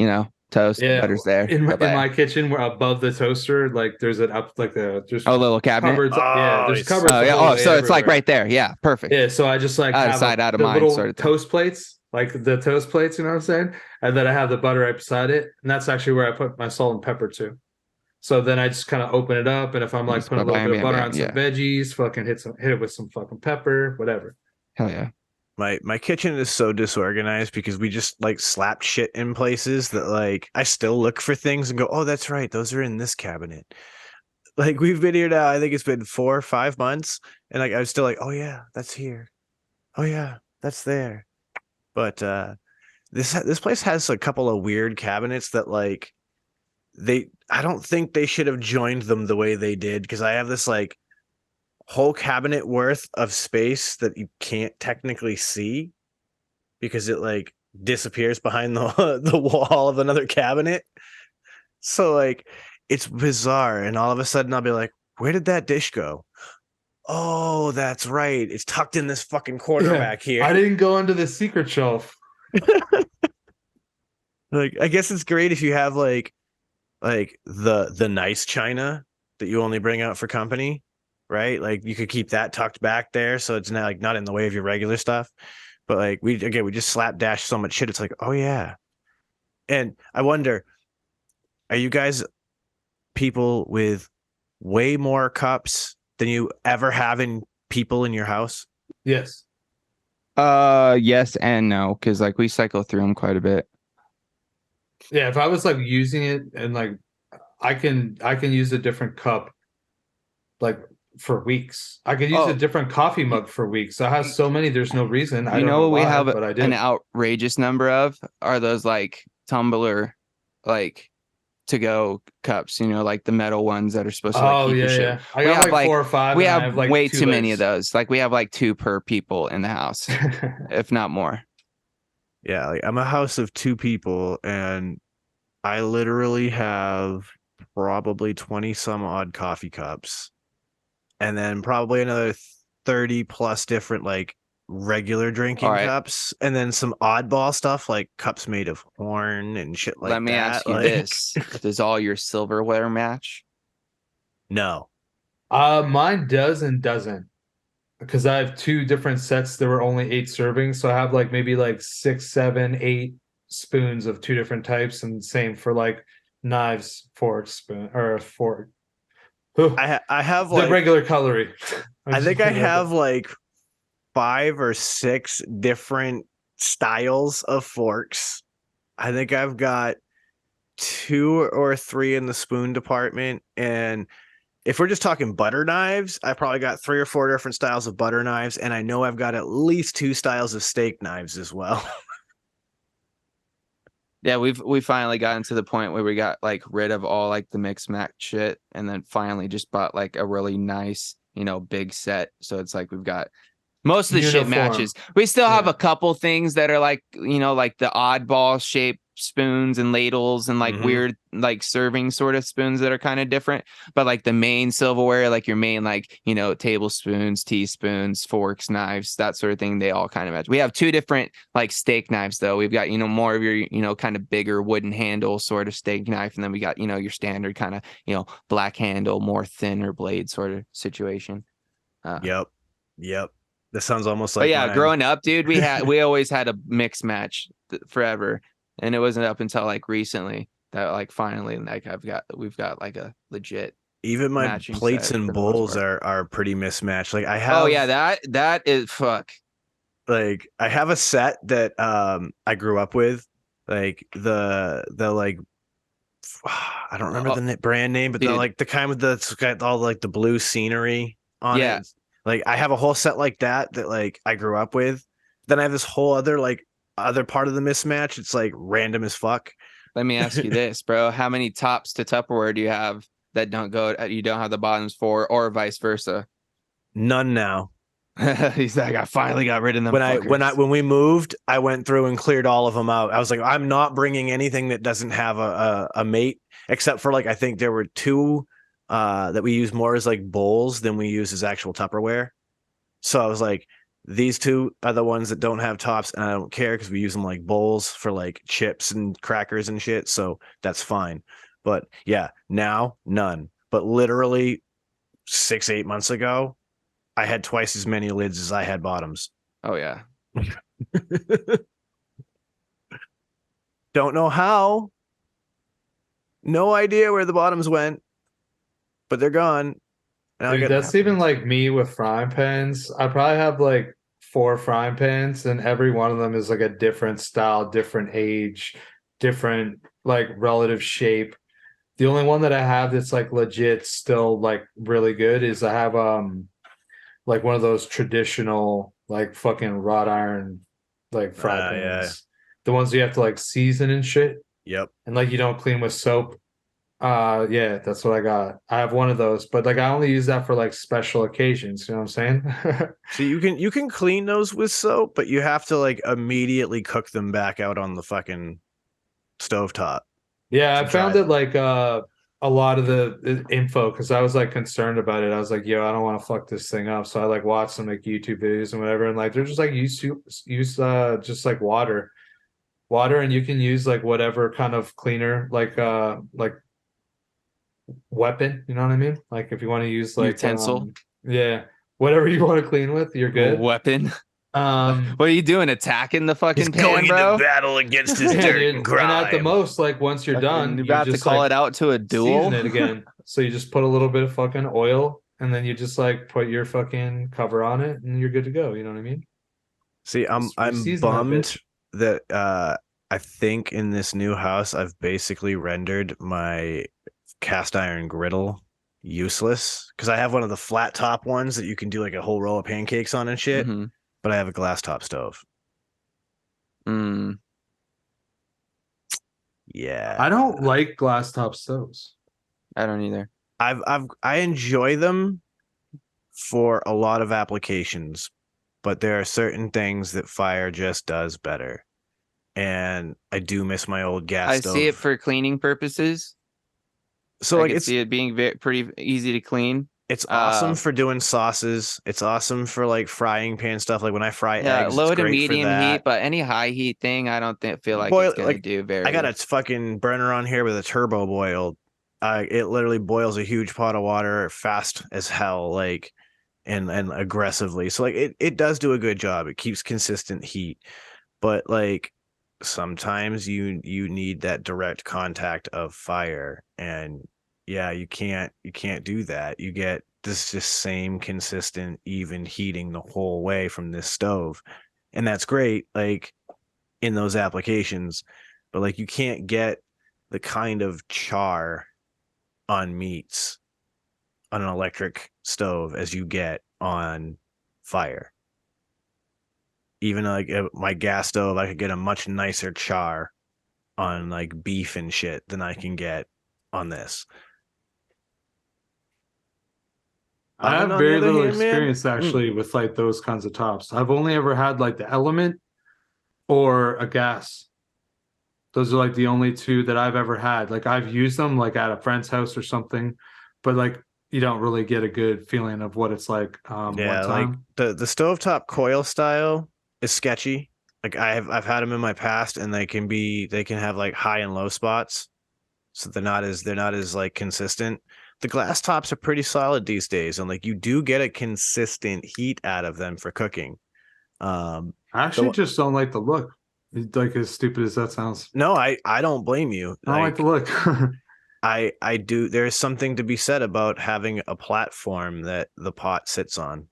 toast, Yeah, butter's there. in Bye-bye. my kitchen, we're above the toaster. Like there's an up like there's Oh, little cabinet. cupboards. Yeah, there's it's- cupboards. Oh, the yeah. whole Oh, way so it's like everywhere. right there. Yeah, perfect. Yeah, so I just like Out of have sight, out of the mind little sort of thing. toast plates, like the toast plates, you know what I'm saying? And then I have the butter right beside it, and that's actually where I put my salt and pepper too. So then I just kind of open it up, and if I'm like Just putting a little bam, bit of bam, butter bam, on some yeah. veggies, fucking hit it with some fucking pepper, whatever. Hell yeah. My kitchen is so disorganized because we just like slapped shit in places that like I still look for things and go, oh, that's right, those are in this cabinet. Like we've been here now, I think it's been 4 or 5 months, and like I was still like, oh yeah, that's here. Oh yeah, that's there. But this place has a couple of weird cabinets that like I don't think they should have joined them the way they did, because I have this like whole cabinet worth of space that you can't technically see because it like disappears behind the the wall of another cabinet. So like it's bizarre, and all of a sudden I'll be like, where did that dish go? Oh, that's right, it's tucked in this fucking corner Yeah, back here. I didn't go into the secret shelf. Like I guess it's great if you have like the nice china that you only bring out for company, right? Like you could keep that tucked back there so it's not like not in the way of your regular stuff. But like we just slapdash so much shit, it's like, oh yeah. And I wonder, are you guys people with way more cups than you ever have in people in your house? Yes. Yes and no, because like we cycle through them quite a bit. Yeah, if I was like using it and like I can use a different cup like for weeks. I could use a different coffee mug for weeks. I have so many, there's no reason. I You don't know know what we why, have but I did. an outrageous number of are those like tumbler like to go cups, like the metal ones that are supposed to like Oh keep your yeah, shit. yeah. I We got have, like 4 or 5. We and I have like way 2 too many of legs. those. Like we have like 2 per people in the house, if not more. Yeah, like I'm a house of 2 people, and I literally have probably 20 some odd coffee cups, and then probably another 30 plus different like regular drinking All right. cups, and then some oddball stuff like cups made of horn and shit like that. Let me ask you like, this: does all your silverware match? No. Mine does and doesn't. Because I have 2 different sets. There were only 8 servings, so I have like maybe like 6, 7, 8 spoons of 2 different types, and same for like knives, forks, spoon or fork. Ooh, I have the like regular cutlery. I think I have like 5 or 6 different styles of forks. I think I've got 2 or 3 in the spoon department, and if we're just talking butter knives, I probably got 3 or 4 different styles of butter knives, and I know I've got at least 2 styles of steak knives as well. Yeah, we finally gotten to the point where we got like rid of all like the mix match shit, and then finally just bought like a really nice, big set. So it's like we've got most of the shit Uniform. matches. We still have Yeah. a couple things that are like, like the oddball shape spoons and ladles and like Mhm. weird like serving sort of spoons that are kind of different, but like the main silverware, like your main like tablespoons, teaspoons, forks, knives, that sort of thing, they all kind of match. We have 2 different like steak knives though. We've got more of your kind of bigger wooden handle sort of steak knife, and then we got your standard kind of black handle, more thinner blade sort of situation. Yep. That sounds almost But like yeah, mine. growing up, dude, we always had a mix match forever. And it wasn't up until like recently that like finally like we've got like a legit Even my matching plates set and for the most bowls part. are pretty mismatched. Like I have Oh yeah, that is fuck. like I have a set that I grew up with. Like the like I don't remember Oh, the brand name, but the dude. like the kind with the it's got all like the blue scenery on Yeah. it. Like I have a whole set like that like I grew up with. Then I have this whole other like other part of the mismatch. It's like random as fuck. Let me ask you this, bro. How many tops to Tupperware do you have that don't go you don't have the bottoms for, or vice versa? None now. He's like, I finally got rid of them fuckers. When we moved, I went through and cleared all of them out. I was like, I'm not bringing anything that doesn't have a mate, except for like I think there were two that we use more as like bowls than we use as actual Tupperware. So I was like, these two are the ones that don't have tops, and I don't care because we use them like bowls for like chips and crackers and shit. So that's fine. But yeah, now none. But literally 6-8 months ago, I had twice as many lids as I had bottoms. Oh yeah. Don't know how. No idea where the bottoms went, but they're gone. Dude, that's even like me with frying pans. I probably have like 4 frying pans, and every one of them is like a different style, different age, different like relative shape. The only one that I have that's like legit still like really good is I have like one of those traditional like fucking wrought iron like fry pans. Yeah. The ones you have to like season and shit. Yep. And like you don't clean with soap. Yeah, that's what I got. I have one of those, but like I only use that for like special occasions, you know what I'm saying? So you can clean those with soap, but you have to like immediately cook them back out on the fucking stovetop. Yeah, I To found dry it like a lot of the info because I was like concerned about it. I was like, yo, I don't want to fuck this thing up. So I like watched some like YouTube videos and whatever, and like they're just like use just like water. And you can use like whatever kind of cleaner like weapon, you know what I mean? Like if you want to use like Utensil. Yeah, whatever you want to clean with, you're good. Weapon. What are you doing? Attacking the fucking He's pan, going bro? into battle against his Yeah, dirt dude. and grime. And at the most, like once you're done, You're you about to just call like it out to a duel. season it again. So you just put a little bit of fucking oil, and then you just like put your fucking cover on it, and you're good to go. You know what I mean? See, I'm season that bummed bitch. that I think in this new house I've basically rendered my cast iron griddle useless because I have one of the flat top ones that you can do like a whole row of pancakes on and shit, Mhm. but I have a glass top stove. Mm. Yeah. I don't like glass top stoves. I don't either. I enjoy them for a lot of applications, but there are certain things that fire just does better. And I do miss my old gas I stove. see it for cleaning purposes. So I like could it's see it being pretty easy to clean. it's awesome for doing sauces. It's awesome for like frying pan stuff. Like when I fry Yeah, eggs, low it's to great medium for that. heat, but any high heat thing, I don't feel like Boil it's gonna like do very. I got a fucking burner on here with a turbo boil. It literally boils a huge pot of water fast as hell, like and aggressively. So like it does do a good job. It keeps consistent heat, but like sometimes you need that direct contact of fire, and yeah, you can't do that. You get this just same consistent even heating the whole way from this stove, and that's great like in those applications, but like you can't get the kind of char on meats on an electric stove as you get on fire. Even like my gas stove, I could get a much nicer char on like beef and shit than I can get on this. I Oven, have on the very other little hand, man, experience actually with like those kinds of tops. I've only ever had like the Element or a gas. Those are like the only two that I've ever had. Like I've used them like at a friend's house or something, but like you don't really get a good feeling of what it's like one Yeah, like time. the stovetop coil style is sketchy. Like I've had them in my past, and they can have like high and low spots, so they're not as like consistent. The glass tops are pretty solid these days, and like you do get a consistent heat out of them for cooking. I actually just don't like the look. Like as stupid as that sounds. No, I don't blame you. I don't like the look. I do. There's something to be said about having a platform that the pot sits on.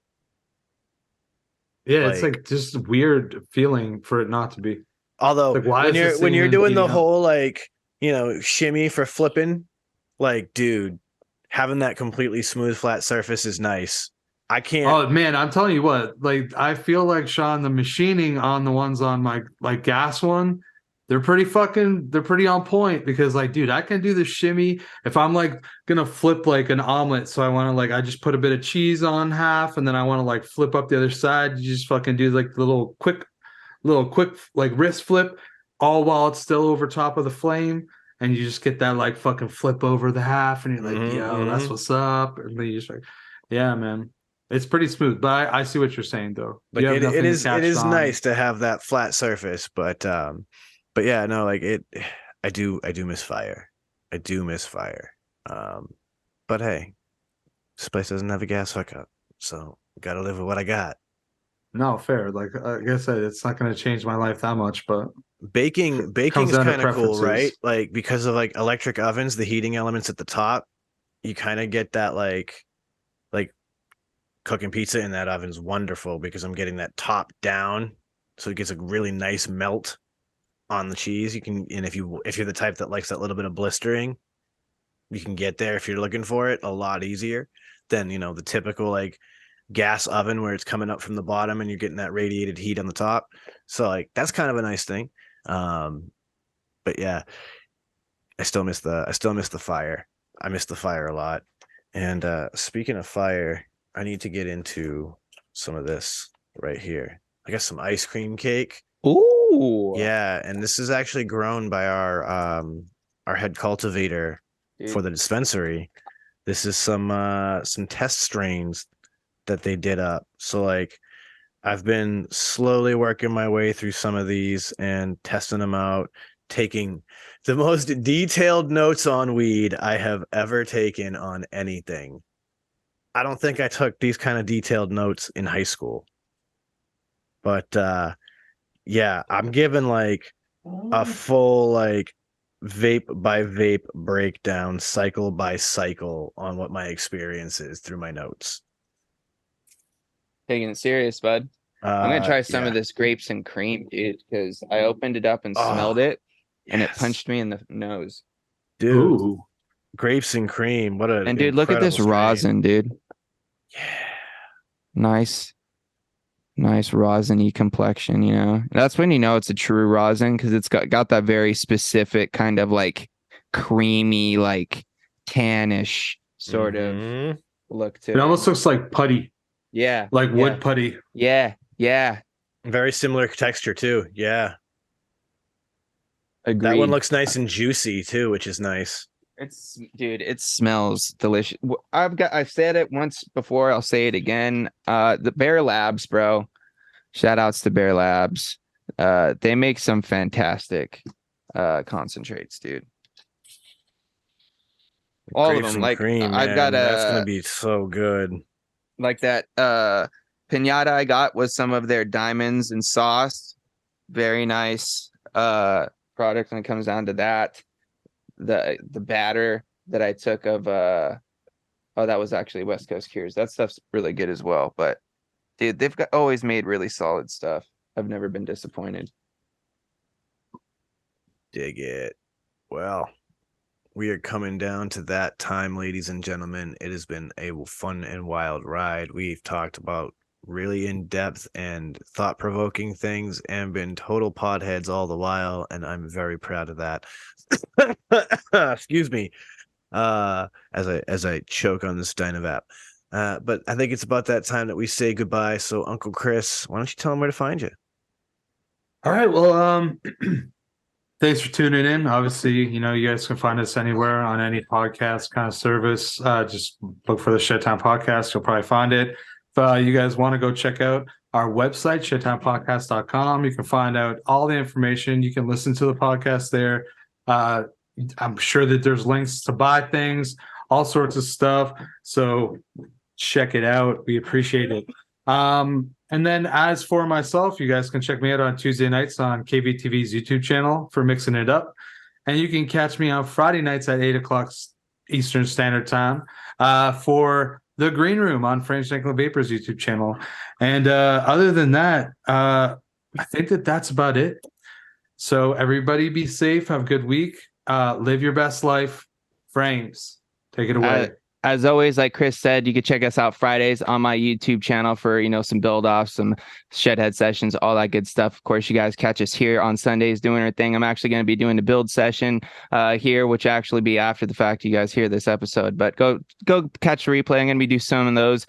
Yeah, it's like just a weird feeling for it not to be. Although Like, why when is this you're thing even doing the heating up? whole like, you know, shimmy for flipping, like, dude, having that completely smooth flat surface is nice. I can't. Oh man, I'm telling you what, like I feel like Sean, the machining on the ones on my like gas one, they're pretty on point because like, dude, I can do the shimmy if I'm like gonna flip like an omelet. So I want to like I just put a bit of cheese on half and then I want to like flip up the other side. You just fucking do like the little quick like wrist flip, all while it's still over top of the flame. And you just get that like fucking flip over the half, and you're like, yo, that's what's up. And then you just like, yeah, man. It's pretty smooth, but I see what you're saying though. Like it is on. nice to have that flat surface, but yeah, no, like I do miss fire. I do miss fire. But hey, this place doesn't have a gas hookup, so gotta live with what I got. No, fair. Like I said, it's not going to change my life that much, but Baking comes is down to kind of cool, preferences. right? Like because of like electric ovens, the heating elements at the top, you kind of get that like cooking pizza in that oven's wonderful because I'm getting that top down, so it gets a really nice melt on the cheese. You can, and if you're the type that likes that little bit of blistering, you can get there if you're looking for it a lot easier than, you know, the typical like gas oven where it's coming up from the bottom and you're getting that radiated heat on the top. So like that's kind of a nice thing. But yeah, I still miss the fire. I miss the fire a lot. And speaking of fire, I need to get into some of this right here. I got some ice cream cake. Ooh. Yeah, and this is actually grown by our head cultivator for the dispensary. This is some test strains that they did up. So like I've been slowly working my way through some of these and testing them out, taking the most detailed notes on weed I have ever taken on anything. I don't think I took these kind of detailed notes in high school. But yeah, I'm giving like a full like vape by vape breakdown, cycle by cycle on what my experience is through my notes. Taking it serious, bud. I'm gonna try some of this grapes and cream, dude, because I opened it up and smelled it, and it punched me in the nose. Dude, ooh. Grapes and cream. What a and dude, look at this strain. rosin, dude. Yeah, nice rosiny complexion. You know, that's when you know it's a true rosin because it's got that very specific kind of like creamy, like tannish sort of look to it. It almost looks like putty. Yeah. Like wood putty. Yeah. Very similar texture too. Yeah. Agreed. That one looks nice and juicy too, which is nice. It smells delicious. I've said it once before, I'll say it again. The Bear Labs, bro. Shout outs to Bear Labs. They make some fantastic concentrates, dude. All Grapes of them. and Like cream, I've got that's gonna be so good. Like that pinata I got was some of their diamonds and sauce. Very nice product when it comes down to that. The batter that I took of that was actually West Coast Cures. That stuff's really good as well. But dude, they've always made really solid stuff. I've never been disappointed. Dig it. Well, we are coming down to that time, ladies and gentlemen. It has been a fun and wild ride. We've talked about really in-depth and thought-provoking things and been total podheads all the while, and I'm very proud of that. Excuse me. As I choke on this Dynavap. But I think it's about that time that we say goodbye. So Uncle Chris, why don't you tell them where to find you? All right. Well, thanks for tuning in. Obviously, you know, you guys can find us anywhere on any podcast kind of service. Just look for the Shedtime Podcast. You'll probably find it. If you guys want to go check out our website, shedtimepodcast.com, you can find out all the information. You can listen to the podcast there. I'm sure that there's links to buy things, all sorts of stuff. So check it out. We appreciate it. And And then as for myself, you guys can check me out on Tuesday nights on KBTV's YouTube channel for Mixing It Up. And you can catch me on Friday nights at 8 o'clock Eastern Standard Time for The Green Room on French Nickel Vapor's YouTube channel. And other than that, I think that's about it. So everybody be safe. Have a good week. Live your best life. Frames, take it away. As always, like Chris said, you can check us out Fridays on my YouTube channel for, some build offs, some Shedhead sessions, all that good stuff. Of course, you guys catch us here on Sundays doing our thing. I'm actually going to be doing the build session here, which actually be after the fact you guys hear this episode. But go catch the replay. I'm going to be doing some of those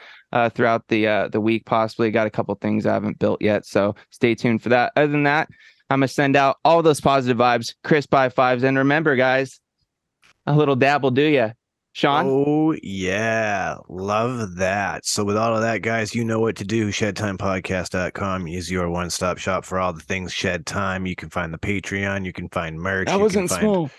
throughout the week, possibly. Got a couple things I haven't built yet, so stay tuned for that. Other than that, I'm going to send out all those positive vibes, crisp high fives. And remember, guys, a little dab will do ya. Sean? Oh, yeah. Love that. So with all of that, guys, you know what to do. Shedtimepodcast.com is your one-stop shop for all the things Shed Time. You can find the Patreon. You can find merch. That wasn't small.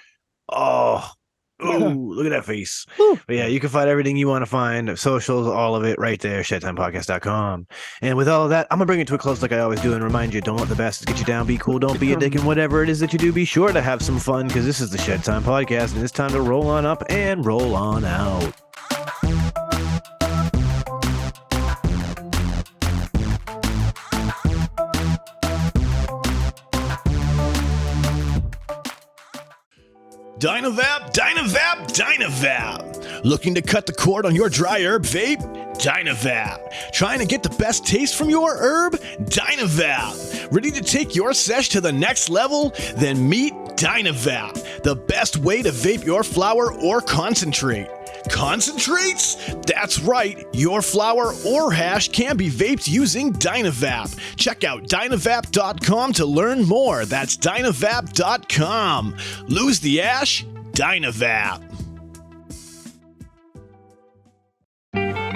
Oh, look at that face. But yeah, you can find everything you want to find, socials, all of it right there, shedtimepodcast.com. And with all of that, I'm going to bring it to a close like I always do and remind you, don't let the bastards get you down. Be cool. Don't be a dick. And whatever it is that you do, be sure to have some fun because this is the Shed Time Podcast and it's time to roll on up and roll on out. Dynavap, Dynavap, Dynavap. Looking to cut the cord on your dry herb vape? Dynavap. Trying to get the best taste from your herb? Dynavap. Ready to take your sesh to the next level? Then meet Dynavap, the best way to vape your flower or concentrate. Concentrates? That's right, your flower or hash can be vaped using Dynavap. Check out Dynavap.com to learn more. That's Dynavap.com. Lose the ash? Dynavap.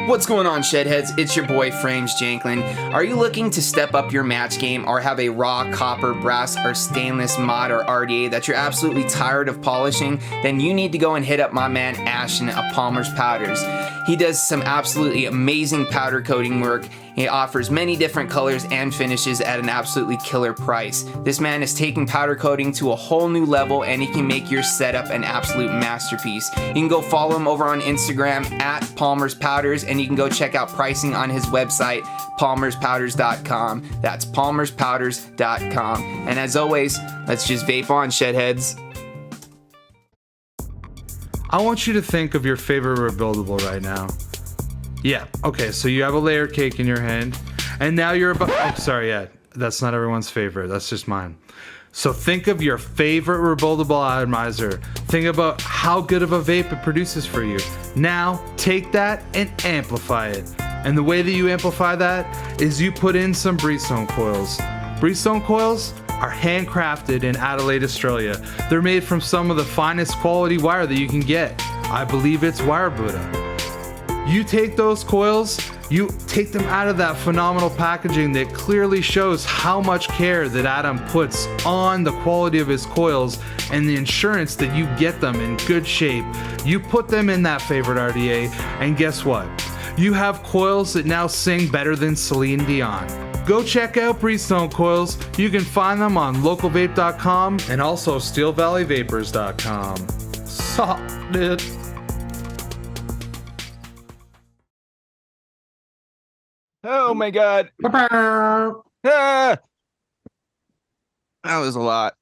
What's going on, Shedheads? It's your boy, Frames Janklin. Are you looking to step up your match game or have a raw copper, brass, or stainless mod or RDA that you're absolutely tired of polishing? Then you need to go and hit up my man Ashton of Palmer's Powders. He does some absolutely amazing powder coating work. He offers many different colors and finishes at an absolutely killer price. This man is taking powder coating to a whole new level and he can make your setup an absolute masterpiece. You can go follow him over on Instagram at Palmer's Powders and you can go check out pricing on his website, palmerspowders.com. That's palmerspowders.com. And as always, let's just vape on, Shedheads. I want you to think of your favorite rebuildable right now. Yeah, okay, so you have a layer cake in your hand, and now you're about... Oh, sorry, yeah, that's not everyone's favorite. That's just mine. So think of your favorite rebuildable atomizer. Think about how good of a vape it produces for you. Now, take that and amplify it. And the way that you amplify that is you put in some Breezestone coils. Breezestone coils are handcrafted in Adelaide, Australia. They're made from some of the finest quality wire that you can get. I believe it's Wire Buddha. You take those coils, you take them out of that phenomenal packaging that clearly shows how much care that Adam puts on the quality of his coils and the insurance that you get them in good shape. You put them in that favorite RDA, and guess what? You have coils that now sing better than Celine Dion. Go check out Breezestone coils. You can find them on localvape.com and also steelvalleyvapors.com. Solid. Oh my god. Ah! That was a lot.